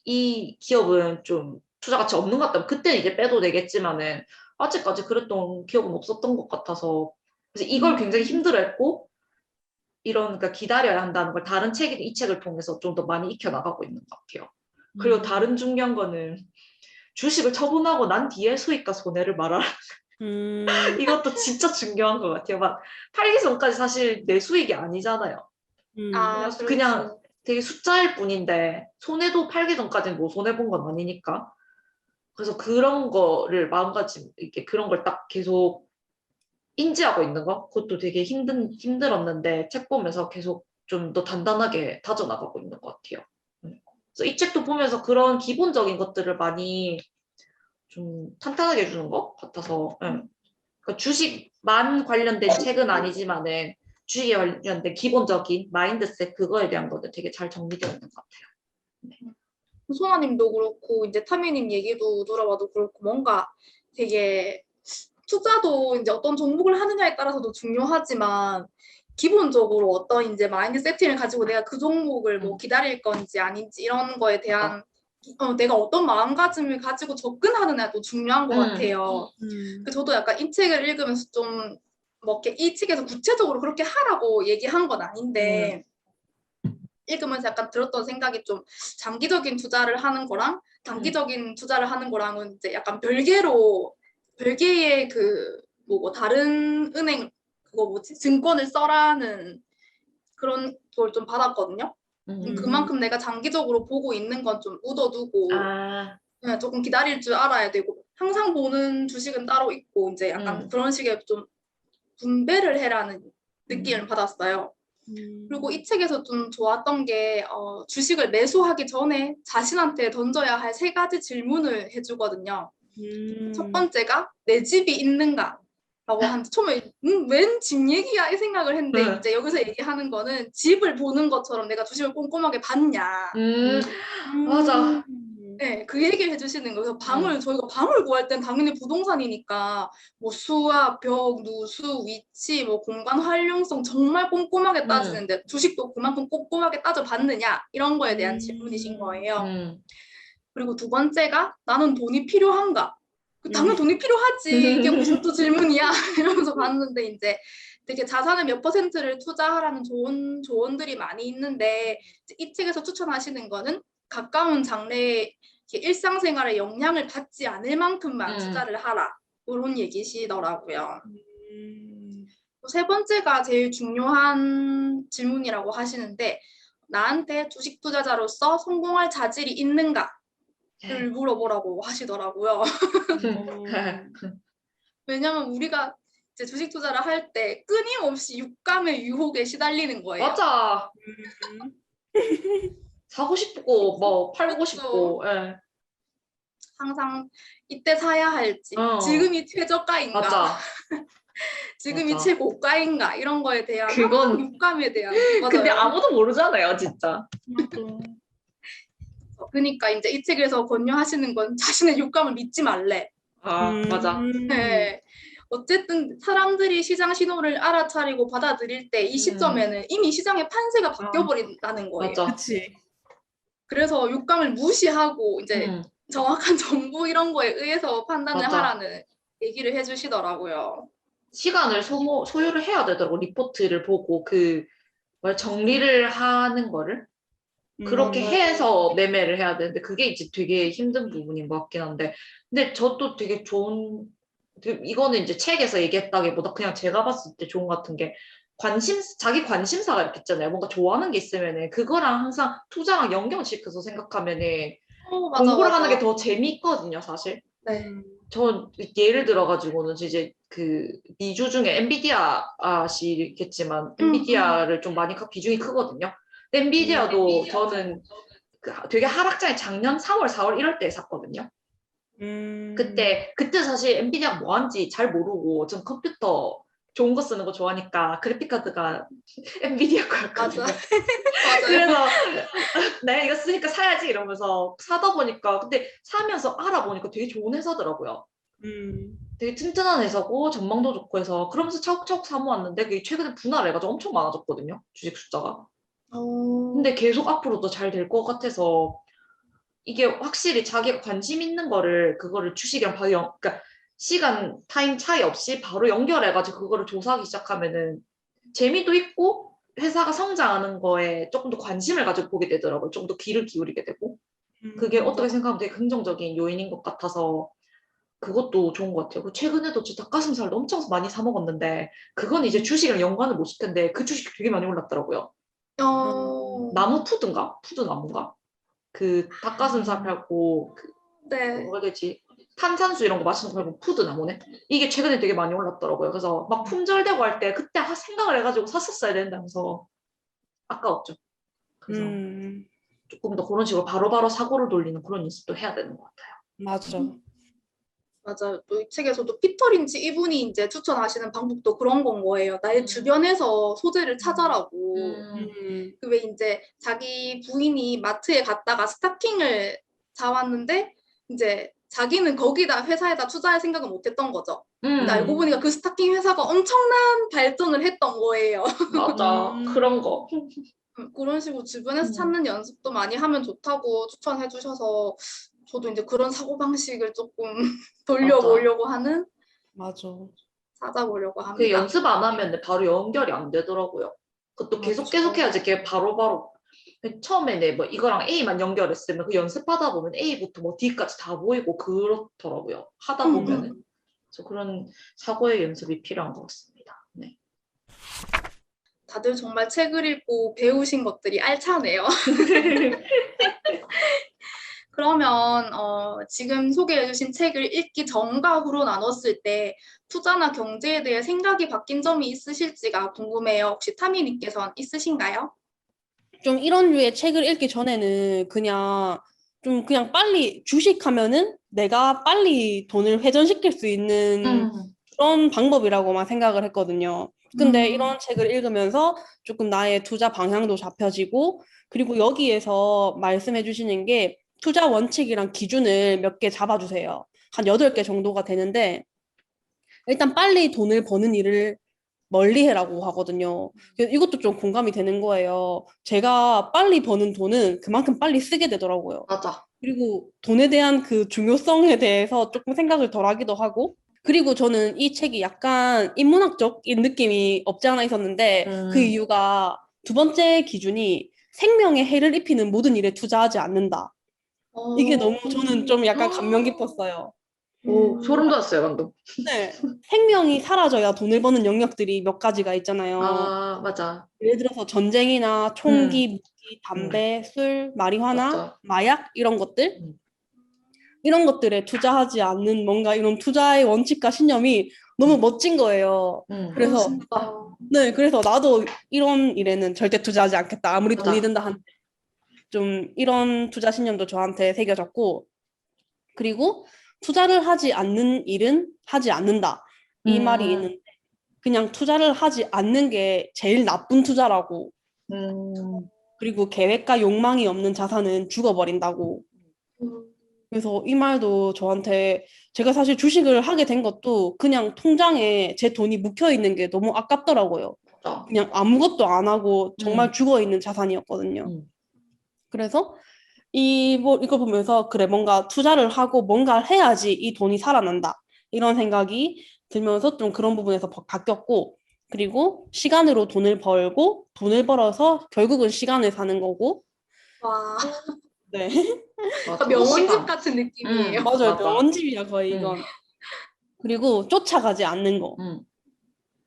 Speaker 1: 이 기업은 좀 투자 가치 없는 것 같다면 그때는 이제 빼도 되겠지만은 아직까지 그랬던 기억은 없었던 것 같아서 그래서 이걸 굉장히 힘들어했고 이런 그러니까 기다려야 한다는 걸 다른 책이 이 책을 통해서 좀 더 많이 익혀나가고 있는 것 같아요. 그리고 다른 중요한 거는 주식을 처분하고 난 뒤에 수익과 손해를 말하라. 이것도 진짜 중요한 것 같아요. 막 팔기 전까지 사실 내 수익이 아니잖아요. 그냥 그냥
Speaker 3: 그렇지.
Speaker 1: 되게 숫자일 뿐인데 손해도 팔기 전까지는 뭐 손해 본 건 아니니까. 그래서 그런 거를 마음가짐 이렇게 그런 걸 딱 계속 인지하고 있는 거 그것도 되게 힘들었는데 책 보면서 계속 좀 더 단단하게 다져나가고 있는 것 같아요. 그래서 이 책도 보면서 그런 기본적인 것들을 많이 좀 탄탄하게 해주는 것 같아서 그러니까 주식만 관련된 책은 아니지만은 주식에 관련된 기본적인 마인드셋 그거에 대한 것들 되게 잘 정리되어 있는 것 같아요. 네.
Speaker 3: 소아님도 그렇고 이제 타미님 얘기도 들어봐도 그렇고 뭔가 되게 투자도 이제 어떤 종목을 하느냐에 따라서도 중요하지만 기본적으로 어떤 이제 마인드 세팅을 가지고 내가 그 종목을 뭐 기다릴 건지 아닌지 이런 거에 대한 내가 어떤 마음가짐을 가지고 접근하느냐도 중요한 것 같아요. 저도 약간 이 책을 읽으면서 좀 뭐 이렇게 이 책에서 구체적으로 그렇게 하라고 얘기한 건 아닌데 읽으면서 약간 들었던 생각이 좀 장기적인 투자를 하는 거랑 단기적인 투자를 하는 거랑은 이제 약간 별개의 그 뭐 다른 은행 그거 뭐지 증권을 써라는 그런 걸 좀 받았거든요. 그만큼 내가 장기적으로 보고 있는 건 좀 묻어두고 그냥 조금 기다릴 줄 알아야 되고 항상 보는 주식은 따로 있고 이제 약간 그런 식의 좀 분배를 해라는 느낌을 받았어요. 그리고 이 책에서 좀 좋았던 게 주식을 매수하기 전에 자신한테 던져야 할 3가지 질문을 해주거든요. 첫 번째가 내 집이 있는가? 라고 하는데 처음에 웬 집 얘기야? 이 생각을 했는데 이제 여기서 얘기하는 거는 집을 보는 것처럼 내가 주식을 꼼꼼하게 봤냐.
Speaker 1: 맞아.
Speaker 3: 네, 그 얘기를 해주시는 거예요. 그래서 저희가 방을 구할 땐 당연히 부동산이니까 뭐 수압, 벽, 누수, 위치, 뭐 공간 활용성 정말 꼼꼼하게 따지는데 주식도 그만큼 꼼꼼하게 따져봤느냐 이런 거에 대한 질문이신 거예요. 그리고 두 번째가 나는 돈이 필요한가? 당연 돈이 필요하지. 이게 무슨 또 질문이야? 이러면서 봤는데 이제 되게 자산의 몇 퍼센트를 투자하라는 좋은 조언들이 많이 있는데 이 책에서 추천하시는 거는 가까운 장래에 일상생활에 영향을 받지 않을 만큼만 투자를 하라. 이런 얘기시더라고요. 세 번째가 제일 중요한 질문이라고 하시는데 나한테 주식 투자자로서 성공할 자질이 있는가? 를 물어보라고 하시더라고요. 왜냐면 우리가 이제 주식 투자를 할 때 끊임없이 육감의 유혹에 시달리는 거예요.
Speaker 1: 맞아. 사고 싶고 뭐 팔고
Speaker 3: 그렇죠.
Speaker 1: 싶고. 예.
Speaker 3: 항상 이때 사야 할지, 지금이 최저가인가,
Speaker 1: 맞아.
Speaker 3: 지금이
Speaker 1: 맞아.
Speaker 3: 최고가인가 이런 거에 대한
Speaker 1: 그건-
Speaker 3: 항상 육감에 대한 맞아요.
Speaker 1: 근데 아무도 모르잖아요, 진짜.
Speaker 3: 그러니까 이제 이 책에서 권유하시는 건 자신의 육감을 믿지 말래.
Speaker 1: 맞아.
Speaker 3: 네. 어쨌든 사람들이 시장 신호를 알아차리고 받아들일 때 이 시점에는 이미 시장의 판세가 바뀌어버린다는 거예요.
Speaker 1: 맞아.
Speaker 2: 그치.
Speaker 3: 그래서 육감을 무시하고 이제 정확한 정보 이런 거에 의해서 판단을
Speaker 1: 맞아.
Speaker 3: 하라는 얘기를 해주시더라고요.
Speaker 1: 시간을 소요를 해야 되더라고. 리포트를 보고 정리를 하는 거를. 그렇게 해서 매매를 해야 되는데 그게 이제 되게 힘든 부분인 것 같긴 한데 근데 저도 되게 이거는 이제 책에서 얘기했다기보다 그냥 제가 봤을 때 좋은 것 같은 게 자기 관심사가 이렇게 있잖아요. 뭔가 좋아하는 게 있으면은 그거랑 항상 투자랑 연결시켜서 생각하면은
Speaker 3: 맞아,
Speaker 1: 공부를
Speaker 3: 맞아.
Speaker 1: 하는 게 더 재미있거든요, 사실.
Speaker 3: 네.
Speaker 1: 전 예를 들어가지고는 이제 그 미주 중에 엔비디아 아시겠지만 엔비디아를 좀 많이 비중이 크거든요. 근데 엔비디아도 저는 되게 하락장에 작년 3월, 4월 이럴 때 샀거든요. 그때 사실 엔비디아가 뭐 하는지 잘 모르고 전 컴퓨터 좋은 거 쓰는 거 좋아하니까 그래픽카드가 엔비디아 거였거든요.
Speaker 3: 맞아.
Speaker 1: 그래서 내가 이거 쓰니까 사야지 이러면서 사다 보니까 근데 사면서 알아보니까 되게 좋은 회사더라고요. 되게 튼튼한 회사고 전망도 좋고 해서 그러면서 차곡차곡 사모았는데 그게 최근에 분할해가지고 엄청 많아졌거든요. 주식 숫자가. 근데 계속 앞으로도 잘 될 것 같아서 이게 확실히 자기가 관심 있는 그거를 주식이랑 바로 그러니까 시간 타임 차이 없이 바로 연결해가지고 그거를 조사하기 시작하면은 재미도 있고 회사가 성장하는 거에 조금 더 관심을 가지고 보게 되더라고요. 조금 더 귀를 기울이게 되고 그게 어떻게 생각하면 되게 긍정적인 요인인 것 같아서 그것도 좋은 것 같아요. 최근에도 진짜 닭가슴살도 엄청 많이 사 먹었는데 그건 이제 주식이랑 연관을 못 시켰는데 그 주식이 되게 많이 올랐더라고요. 나무 푸드나무인가? 그 닭가슴살 팔고
Speaker 3: 네.
Speaker 1: 뭐가 되지? 탄산수 이런 거 마시는 거 말고 푸드나무네. 이게 최근에 되게 많이 올랐더라고요. 그래서 막 품절되고 할 때 그때 생각을 해가지고 샀었어야 된다면서 아까웠죠. 그래서 조금 더 그런 식으로 바로바로 사고를 돌리는 그런 연습도 해야 되는 것 같아요.
Speaker 2: 맞아.
Speaker 3: 맞아요. 또 이 책에서도 피터 린치 이분이 이제 추천하시는 방법도 그런 건 거예요. 나의 주변에서 소재를 찾아라고. 그 왜 이제 자기 부인이 마트에 갔다가 스타킹을 사왔는데 이제 자기는 거기다 회사에다 투자할 생각은 못했던 거죠. 근데 알고 보니까 그 스타킹 회사가 엄청난 발전을 했던 거예요.
Speaker 1: 맞아. 그런 거.
Speaker 3: 그런 식으로 주변에서 찾는 연습도 많이 하면 좋다고 추천해 주셔서 저도 이제 그런 사고방식을 조금 돌려보려고 하는
Speaker 2: 맞아.
Speaker 3: 찾아보려고
Speaker 1: 그
Speaker 3: 합니다.
Speaker 1: 연습 안 하면 바로 연결이 안 되더라고요. 그것도 계속 해야지 이게 바로바로 처음에 뭐 이거랑 A만 연결했으면 그 연습하다 보면 A부터 뭐 D까지 다 보이고 그렇더라고요. 하다 보면은. 그래서 그런 사고의 연습이 필요한 것 같습니다. 네.
Speaker 3: 다들 정말 책을 읽고 배우신 것들이 알차네요. 그러면 지금 소개해주신 책을 읽기 전과 후로 나눴을 때 투자나 경제에 대해 생각이 바뀐 점이 있으실지가 궁금해요. 혹시 타미님께서는 있으신가요?
Speaker 2: 좀 이런 류의 책을 읽기 전에는 그냥 빨리 주식하면은 내가 빨리 돈을 회전시킬 수 있는 그런 방법이라고만 생각을 했거든요. 근데 이런 책을 읽으면서 조금 나의 투자 방향도 잡혀지고 그리고 여기에서 말씀해 주시는 게 투자 원칙이랑 기준을 몇 개 잡아주세요. 한 8개 정도가 되는데, 일단 빨리 돈을 버는 일을 멀리 해라고 하거든요. 그래서 이것도 좀 공감이 되는 거예요. 제가 빨리 버는 돈은 그만큼 빨리 쓰게 되더라고요.
Speaker 1: 맞아.
Speaker 2: 그리고 돈에 대한 그 중요성에 대해서 조금 생각을 덜 하기도 하고, 그리고 저는 이 책이 약간 인문학적인 느낌이 없지 않아 있었는데, 그 이유가 두 번째 기준이 생명에 해를 입히는 모든 일에 투자하지 않는다. 이게 너무 저는 좀 약간 감명 깊었어요.
Speaker 1: 오, 소름 돋았어요, 방금.
Speaker 2: 네. 생명이 사라져야 돈을 버는 영역들이 몇 가지가 있잖아요.
Speaker 1: 아, 맞아.
Speaker 2: 예를 들어서 전쟁이나 총기, 무기, 담배, 술, 마리화나
Speaker 1: 맞아.
Speaker 2: 마약 이런 것들.
Speaker 1: 음.
Speaker 2: 이런 것들에 투자하지 않는 뭔가 이런 투자의 원칙과 신념이 너무 멋진 거예요. 그래서
Speaker 3: 진짜.
Speaker 2: 네, 그래서 나도 이런 일에는 절대 투자하지 않겠다. 아무리
Speaker 1: 맞아.
Speaker 2: 돈이 든다 한데. 좀 이런 투자 신념도 저한테 새겨졌고, 그리고 투자를 하지 않는 일은 하지 않는다. 이 말이 있는데, 그냥 투자를 하지 않는 게 제일 나쁜 투자라고.
Speaker 1: 음,
Speaker 2: 그리고 계획과 욕망이 없는 자산은 죽어버린다고.
Speaker 3: 음,
Speaker 2: 그래서 이 말도 저한테 제가 사실 주식을 하게 된 것도 그냥 통장에 제 돈이 묵혀 있는 게 너무 아깝더라고요.
Speaker 1: 맞아.
Speaker 2: 그냥 아무것도 안 하고 정말
Speaker 1: 음.
Speaker 2: 죽어 있는 자산이었거든요.
Speaker 1: 음.
Speaker 2: 그래서 이걸 보면서 그래 뭔가 투자를 하고 뭔가를 해야지 이 돈이 살아난다. 이런 생각이 들면서 좀 그런 부분에서 바뀌었고 그리고 시간으로 돈을 벌고 돈을 벌어서 결국은 시간을 사는 거고
Speaker 3: 와,
Speaker 2: 네.
Speaker 1: 맞아.
Speaker 3: 명언집
Speaker 1: 시간.
Speaker 3: 같은 느낌이에요.
Speaker 2: 맞아요.
Speaker 1: 맞아.
Speaker 2: 명언집이야 거의
Speaker 1: 음.
Speaker 2: 이건. 그리고 쫓아가지 않는 거.
Speaker 1: 음.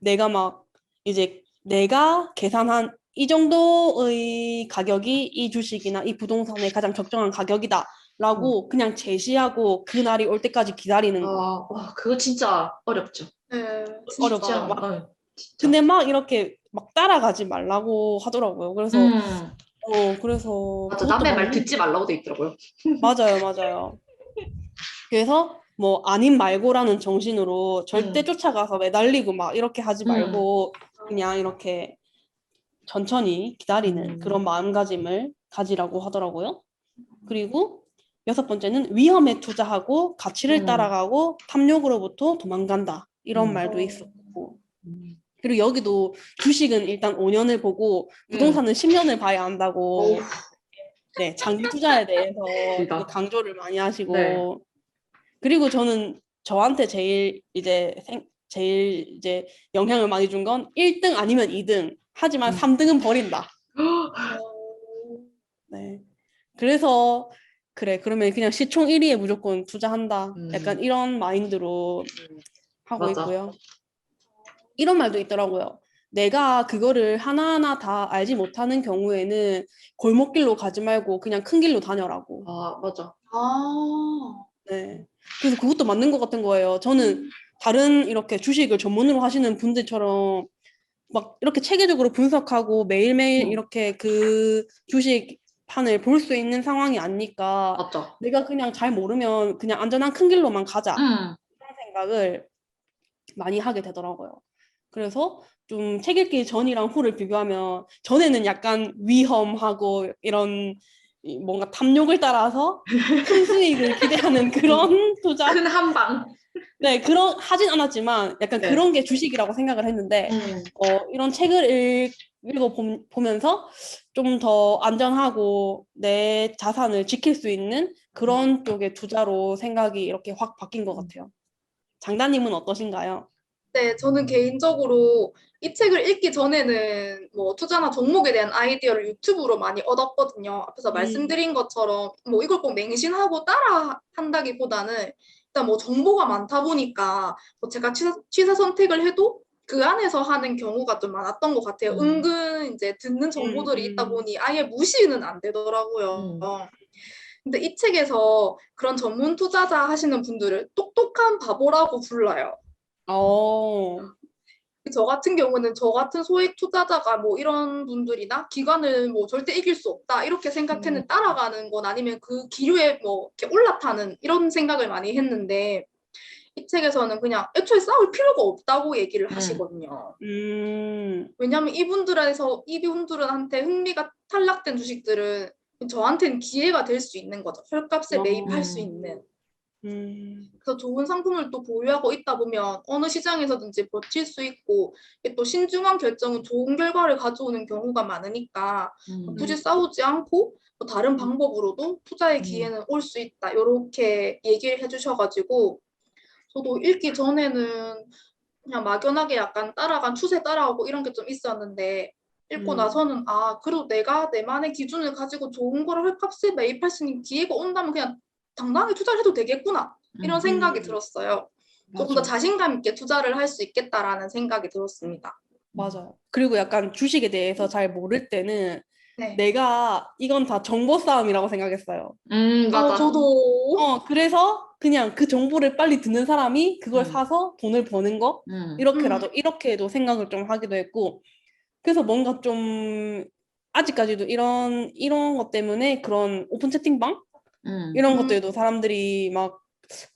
Speaker 2: 내가 막 이제 내가 계산한 이 정도의 가격이 이 주식이나 이 부동산의 가장 적정한 가격이다라고 그냥 제시하고 그 날이 올 때까지 기다리는 거.
Speaker 1: 아, 와, 그거 진짜 어렵죠.
Speaker 3: 네,
Speaker 1: 쉽지
Speaker 2: 어렵죠.
Speaker 3: 진짜.
Speaker 1: 않아.
Speaker 2: 막
Speaker 1: 진짜.
Speaker 2: 근데 막 이렇게 막 따라가지 말라고 하더라고요. 그래서
Speaker 1: 음.
Speaker 2: 그래서
Speaker 1: 맞아.
Speaker 2: 그것도
Speaker 1: 남의 말
Speaker 2: 맞는
Speaker 1: 듣지 말라고 돼 있더라고요.
Speaker 2: 맞아요, 맞아요. 그래서 뭐 아님 말고라는 정신으로 절대
Speaker 1: 음.
Speaker 2: 쫓아가서 매달리고 막 이렇게 하지
Speaker 1: 음.
Speaker 2: 말고 그냥 이렇게 천천히 기다리는 그런 마음가짐을 가지라고 하더라고요. 그리고 6번째는 위험에 투자하고 가치를
Speaker 1: 음.
Speaker 2: 따라가고 탐욕으로부터 도망간다. 이런
Speaker 1: 음.
Speaker 2: 말도 있었고.
Speaker 1: 음.
Speaker 2: 그리고 여기도 주식은 일단 5년을 보고 부동산은 10년을 봐야
Speaker 1: 어우,
Speaker 2: 한다고 네, 장기 투자에 대해서 되게
Speaker 1: 길다.
Speaker 2: 강조를 많이
Speaker 1: 네.
Speaker 2: 하시고 그리고 저는 저한테 제일 이제 영향을 많이 준 건 1등 아니면 2등 하지만
Speaker 1: 음.
Speaker 2: 3등은 버린다.
Speaker 3: 어,
Speaker 2: 네. 그래서 그래 그러면 그냥 시총 1위에 무조건 투자한다. 약간 이런 마인드로 하고
Speaker 1: 맞아.
Speaker 2: 있고요. 이런 말도 있더라고요. 내가 그거를 하나하나 다 알지 못하는 경우에는 골목길로 가지 말고 그냥 큰 길로 다녀라고.
Speaker 1: 아, 맞아.
Speaker 3: 아,
Speaker 2: 네. 그래서 그것도 맞는 것 같은 거예요. 저는 다른 이렇게 주식을 전문으로 하시는 분들처럼 막 이렇게 체계적으로 분석하고 매일매일
Speaker 1: 음.
Speaker 2: 이렇게 그 주식판을 볼 수 있는 상황이 아니까
Speaker 1: 맞아.
Speaker 2: 내가 그냥 잘 모르면 그냥 안전한 큰 길로만 가자.
Speaker 1: 음.
Speaker 2: 그런 생각을 많이 하게 되더라고요. 그래서 좀 책 읽기 전이랑 후를 비교하면 전에는 약간 위험하고 이런 뭔가 탐욕을 따라서 큰 수익을 기대하는 그런 투자
Speaker 1: 큰 한방.
Speaker 2: 네, 하진 않았지만 약간
Speaker 1: 네.
Speaker 2: 그런 게 주식이라고 생각을 했는데,
Speaker 1: 음.
Speaker 2: 이런 책을 보면서 좀 더 안전하고 내 자산을 지킬 수 있는 그런 쪽의 투자로 생각이 이렇게 확 바뀐 것 같아요. 장다님은 어떠신가요?
Speaker 3: 네, 저는 개인적으로 이 책을 읽기 전에는 뭐 투자나 종목에 대한 아이디어를 유튜브로 많이 얻었거든요. 앞에서 말씀드린 것처럼 뭐 이걸 꼭 맹신하고 따라 한다기보다는 일단 뭐 정보가 많다 보니까 뭐 제가 취사 선택을 해도 그 안에서 하는 경우가 좀 많았던 것 같아요. 은근 이제 듣는 정보들이 있다 보니 아예 무시는 안 되더라고요. 근데 이 책에서 그런 전문 투자자 하시는 분들을 똑똑한 바보라고 불러요.
Speaker 2: 어,
Speaker 3: 저 같은 경우는 저 같은 소액 투자자가 뭐 이런 분들이나 기관을 뭐 절대 이길 수 없다 이렇게 생각했는 따라가는 건 아니면 그 기류에 뭐 이렇게 올라타는 이런 생각을 많이 했는데 이 책에서는 그냥 애초에 싸울 필요가 없다고 얘기를 하시거든요. 왜냐하면 이분들한테 흥미가 탈락된 주식들은 저한테는 기회가 될 수 있는 거죠. 헐값에 매입할 수
Speaker 1: 음.
Speaker 3: 있는.
Speaker 2: 음,
Speaker 3: 그래서 좋은 상품을 또 보유하고 있다 보면 어느 시장에서든지 버틸 수 있고 이게 또 신중한 결정은 좋은 결과를 가져오는 경우가 많으니까 굳이 싸우지 않고 뭐 다른 방법으로도 투자의 기회는 올 수 있다. 이렇게 얘기를 해주셔가지고 저도 읽기 전에는 그냥 막연하게 약간 따라간 추세 따라오고 이런 게 좀 있었는데 읽고 나서는 아 그래도 내가 내만의 기준을 가지고 좋은 거를 헐값에 매입할 수 있는 기회가 온다면 그냥 당당하게 투자를 해도 되겠구나 이런 생각이 들었어요. 조금 더
Speaker 2: 맞아.
Speaker 3: 자신감 있게 투자를 할 수 있겠다라는 생각이 들었습니다.
Speaker 2: 맞아요. 그리고 약간 주식에 대해서 잘 모를 때는
Speaker 3: 네.
Speaker 2: 내가 이건 다 정보 싸움이라고 생각했어요.
Speaker 1: 맞아.
Speaker 3: 저도
Speaker 2: 그래서 그냥 그 정보를 빨리 듣는 사람이 그걸
Speaker 1: 음.
Speaker 2: 사서 돈을 버는 거 이렇게도 생각을 좀 하기도 했고 그래서 뭔가 좀 아직까지도 이런 것 때문에 그런 오픈 채팅방 이런 것들도 사람들이 막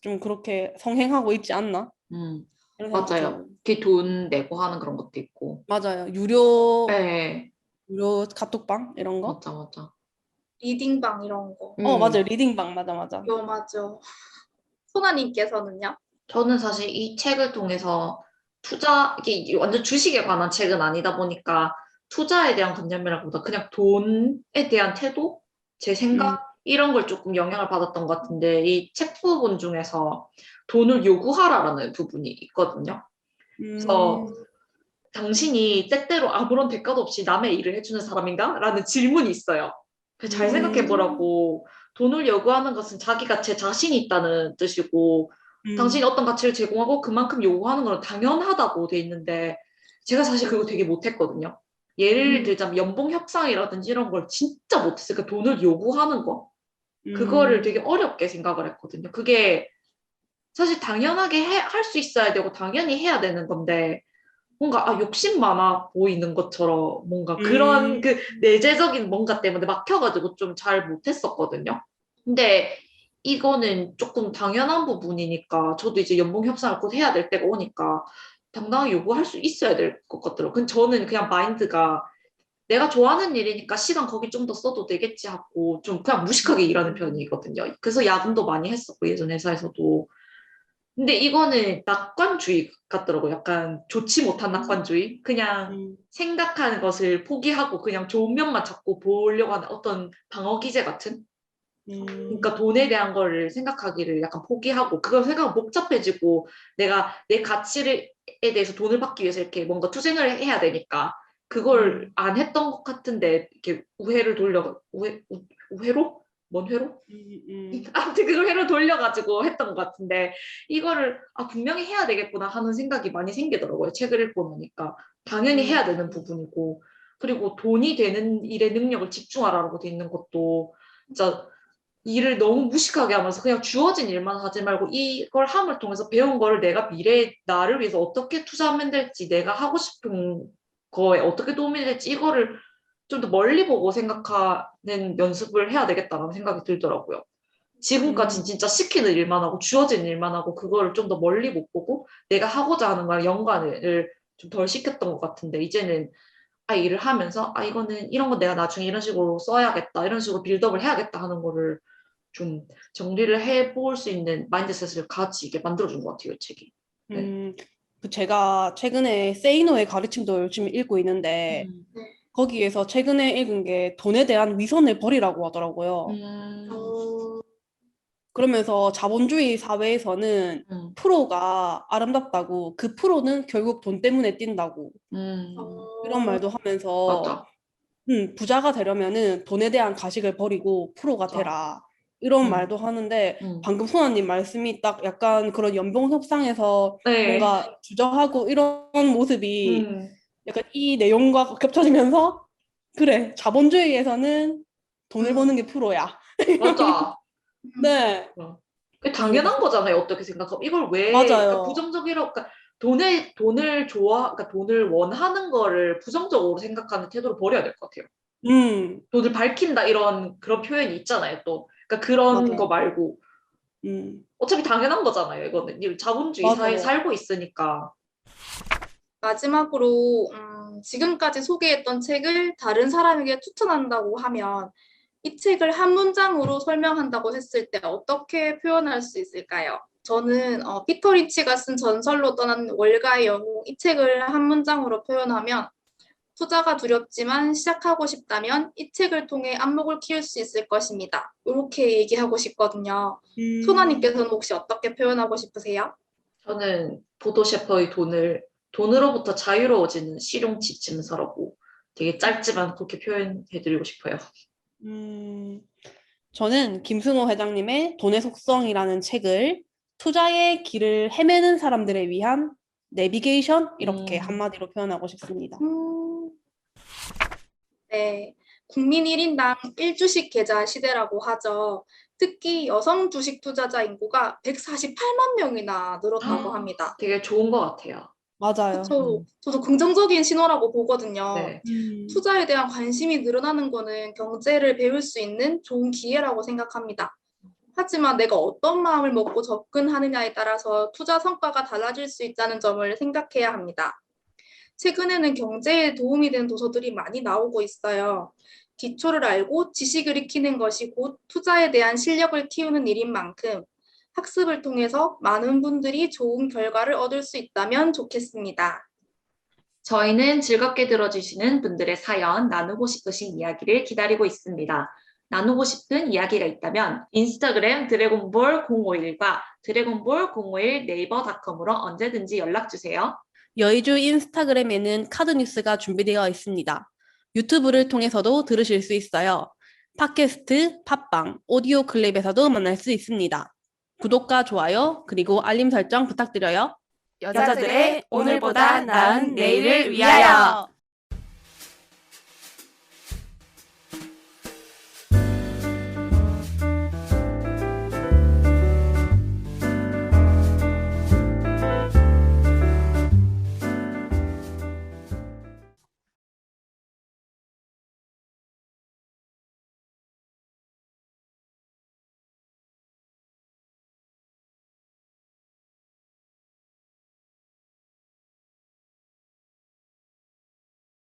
Speaker 2: 좀 그렇게 성행하고 있지 않나 이런 생각도
Speaker 1: 맞아요.
Speaker 2: 들어요.
Speaker 1: 그 돈 내고 하는 그런 것도 있고.
Speaker 2: 맞아요. 유료 카톡방 이런 거.
Speaker 1: 맞아, 맞아.
Speaker 3: 리딩방 이런 거.
Speaker 2: 맞아요. 리딩방 맞아.
Speaker 3: 맞아. 소나님께서는요?
Speaker 1: 저는 사실 이 책을 통해서 이게 완전 주식에 관한 책은 아니다 보니까 투자에 대한 관념이라기보다 그냥 돈에 대한 태도? 제 생각? 이런 걸 조금 영향을 받았던 것 같은데 이 책 부분 중에서 돈을 요구하라라는 부분이 있거든요. 그래서 당신이 때때로 아무런 대가도 없이 남의 일을 해주는 사람인가? 라는 질문이 있어요. 잘 생각해보라고. 돈을 요구하는 것은 자기가 제 자신이 있다는 뜻이고 당신이 어떤 가치를 제공하고 그만큼 요구하는 건 당연하다고 돼 있는데 제가 사실 그거 되게 못했거든요. 예를 들자면 연봉 협상이라든지 이런 걸 진짜 못했어요. 그 돈을 요구하는 거. 그거를 되게 어렵게 생각을 했거든요. 그게 사실 당연하게 할 수 있어야 되고 당연히 해야 되는 건데 뭔가 욕심 많아 보이는 것처럼 뭔가 그런 그 내재적인 뭔가 때문에 막혀가지고 좀 잘 못했었거든요. 근데 이거는 조금 당연한 부분이니까 저도 이제 연봉 협상을 곧 해야 될 때가 오니까 당당히 요구할 수 있어야 될 것 같더라고요. 근데 저는 그냥 마인드가 내가 좋아하는 일이니까 시간 거기 좀 더 써도 되겠지 하고 좀 그냥 무식하게 일하는 편이거든요. 그래서 야근도 많이 했었고 예전 회사에서도. 근데 이거는 낙관주의 같더라고요. 약간 좋지 못한 낙관주의. 그냥 생각하는 것을 포기하고 그냥 좋은 면만 자꾸 보려고 하는 어떤 방어 기제 같은? 그러니까 돈에 대한 거를 생각하기를 약간 포기하고 그걸 생각하면 복잡해지고 내가 내 가치에 대해서 돈을 받기 위해서 이렇게 뭔가 투쟁을 해야 되니까 그걸 안 했던 것 같은데 이렇게 우회로? 뭔 회로? 아무튼 그걸 회로 돌려가지고 했던 것 같은데 이거를 분명히 해야 되겠구나 하는 생각이 많이 생기더라고요. 책을 읽고 나니까 당연히 해야 되는 부분이고 그리고 돈이 되는 일의 능력을 집중하라고 돼 있는 것도 진짜 일을 너무 무식하게 하면서 그냥 주어진 일만 하지 말고 이걸 함을 통해서 배운 거를 내가 미래에 나를 위해서 어떻게 투자하면 될지 내가 하고 싶은 거에 어떻게 도움이 될지 이거를 좀 더 멀리 보고 생각하는 연습을 해야 되겠다는 생각이 들더라고요. 지금까지는 진짜 시키는 일만 하고 주어진 일만 하고 그거를 좀 더 멀리 못 보고 내가 하고자 하는 거랑 연관을 좀 덜 시켰던 것 같은데 이제는 일을 하면서 이거는 이런 거 내가 나중에 이런 식으로 써야겠다 이런 식으로 빌드업을 해야겠다 하는 거를 좀 정리를 해볼 수 있는 마인드셋을 가지게 만들어준 것 같아요, 이 책이. 네.
Speaker 2: 제가 최근에 세이노의 가르침도 열심히 읽고 있는데
Speaker 3: 네.
Speaker 2: 거기에서 최근에 읽은 게 돈에 대한 위선을 버리라고 하더라고요. 그러면서 자본주의 사회에서는 프로가 아름답다고 그 프로는 결국 돈 때문에 뛴다고 이런 말도 하면서
Speaker 1: 맞아.
Speaker 2: 부자가 되려면은 돈에 대한 가식을 버리고 프로가
Speaker 1: 맞아.
Speaker 2: 되라 이런 말도 하는데 방금 소나님 말씀이 딱 약간 그런 연봉 협상에서
Speaker 1: 네.
Speaker 2: 뭔가 주저하고 이런 모습이
Speaker 1: 음,
Speaker 2: 약간 이 내용과 겹쳐지면서 그래 자본주의에서는 돈을 버는 게 프로야.
Speaker 1: 맞아.
Speaker 2: 네.
Speaker 1: 그게
Speaker 2: 그게 딱
Speaker 1: 당연한 거잖아요, 어떻게 생각하면. 이걸 왜, 그러니까
Speaker 2: 맞아요.
Speaker 1: 부정적이라고, 그러니까 그러니까 돈을 원하는 거를 부정적으로 생각하는 태도를 버려야 될 것 같아요.
Speaker 2: 음,
Speaker 1: 돈을 밝힌다, 그런 표현이 있잖아요, 또. 그러니까 그런 거
Speaker 2: 맞아요.
Speaker 1: 말고. 어차피 당연한 거잖아요, 이거는. 이 자본주의 사회에
Speaker 2: 맞아요.
Speaker 1: 살고 있으니까.
Speaker 3: 마지막으로 지금까지 소개했던 책을 다른 사람에게 추천한다고 하면 이 책을 한 문장으로 설명한다고 했을 때 어떻게 표현할 수 있을까요? 저는 피터 리치가 쓴 전설로 떠난 월가의 영웅 이 책을 한 문장으로 표현하면 투자가 두렵지만 시작하고 싶다면 이 책을 통해 안목을 키울 수 있을 것입니다. 이렇게 얘기하고 싶거든요. 소나님께서는 혹시 어떻게 표현하고 싶으세요?
Speaker 1: 저는 보도 셰퍼의 돈으로부터 자유로워지는 실용치 짐서라고 되게 짧지만 그렇게 표현해드리고 싶어요.
Speaker 2: 저는 김승호 회장님의 돈의 속성이라는 책을 투자의 길을 헤매는 사람들을 위한 내비게이션 이렇게 한마디로 표현하고 싶습니다.
Speaker 3: 네, 국민 1인당 1주식 계좌 시대라고 하죠. 특히 여성 주식 투자자 인구가 148만 명이나 늘었다고 합니다.
Speaker 1: 되게 좋은 것 같아요.
Speaker 2: 맞아요.
Speaker 3: 저도 긍정적인 신호라고 보거든요.
Speaker 1: 네.
Speaker 3: 투자에 대한 관심이 늘어나는 거는 경제를 배울 수 있는 좋은 기회라고 생각합니다. 하지만 내가 어떤 마음을 먹고 접근하느냐에 따라서 투자 성과가 달라질 수 있다는 점을 생각해야 합니다. 최근에는 경제에 도움이 되는 도서들이 많이 나오고 있어요. 기초를 알고 지식을 익히는 것이 곧 투자에 대한 실력을 키우는 일인 만큼 학습을 통해서 많은 분들이 좋은 결과를 얻을 수 있다면 좋겠습니다.
Speaker 1: 저희는 즐겁게 들어주시는 분들의 사연, 나누고 싶으신 이야기를 기다리고 있습니다. 나누고 싶은 이야기가 있다면 인스타그램 드래곤볼 051과 드래곤볼 051 네이버닷컴으로 언제든지 연락주세요.
Speaker 2: 여의주 인스타그램에는 카드 뉴스가 준비되어 있습니다. 유튜브를 통해서도 들으실 수 있어요. 팟캐스트, 팟빵, 오디오 클립에서도 만날 수 있습니다. 구독과 좋아요, 그리고 알림 설정 부탁드려요.
Speaker 4: 여자들의 오늘보다 나은 내일을 위하여.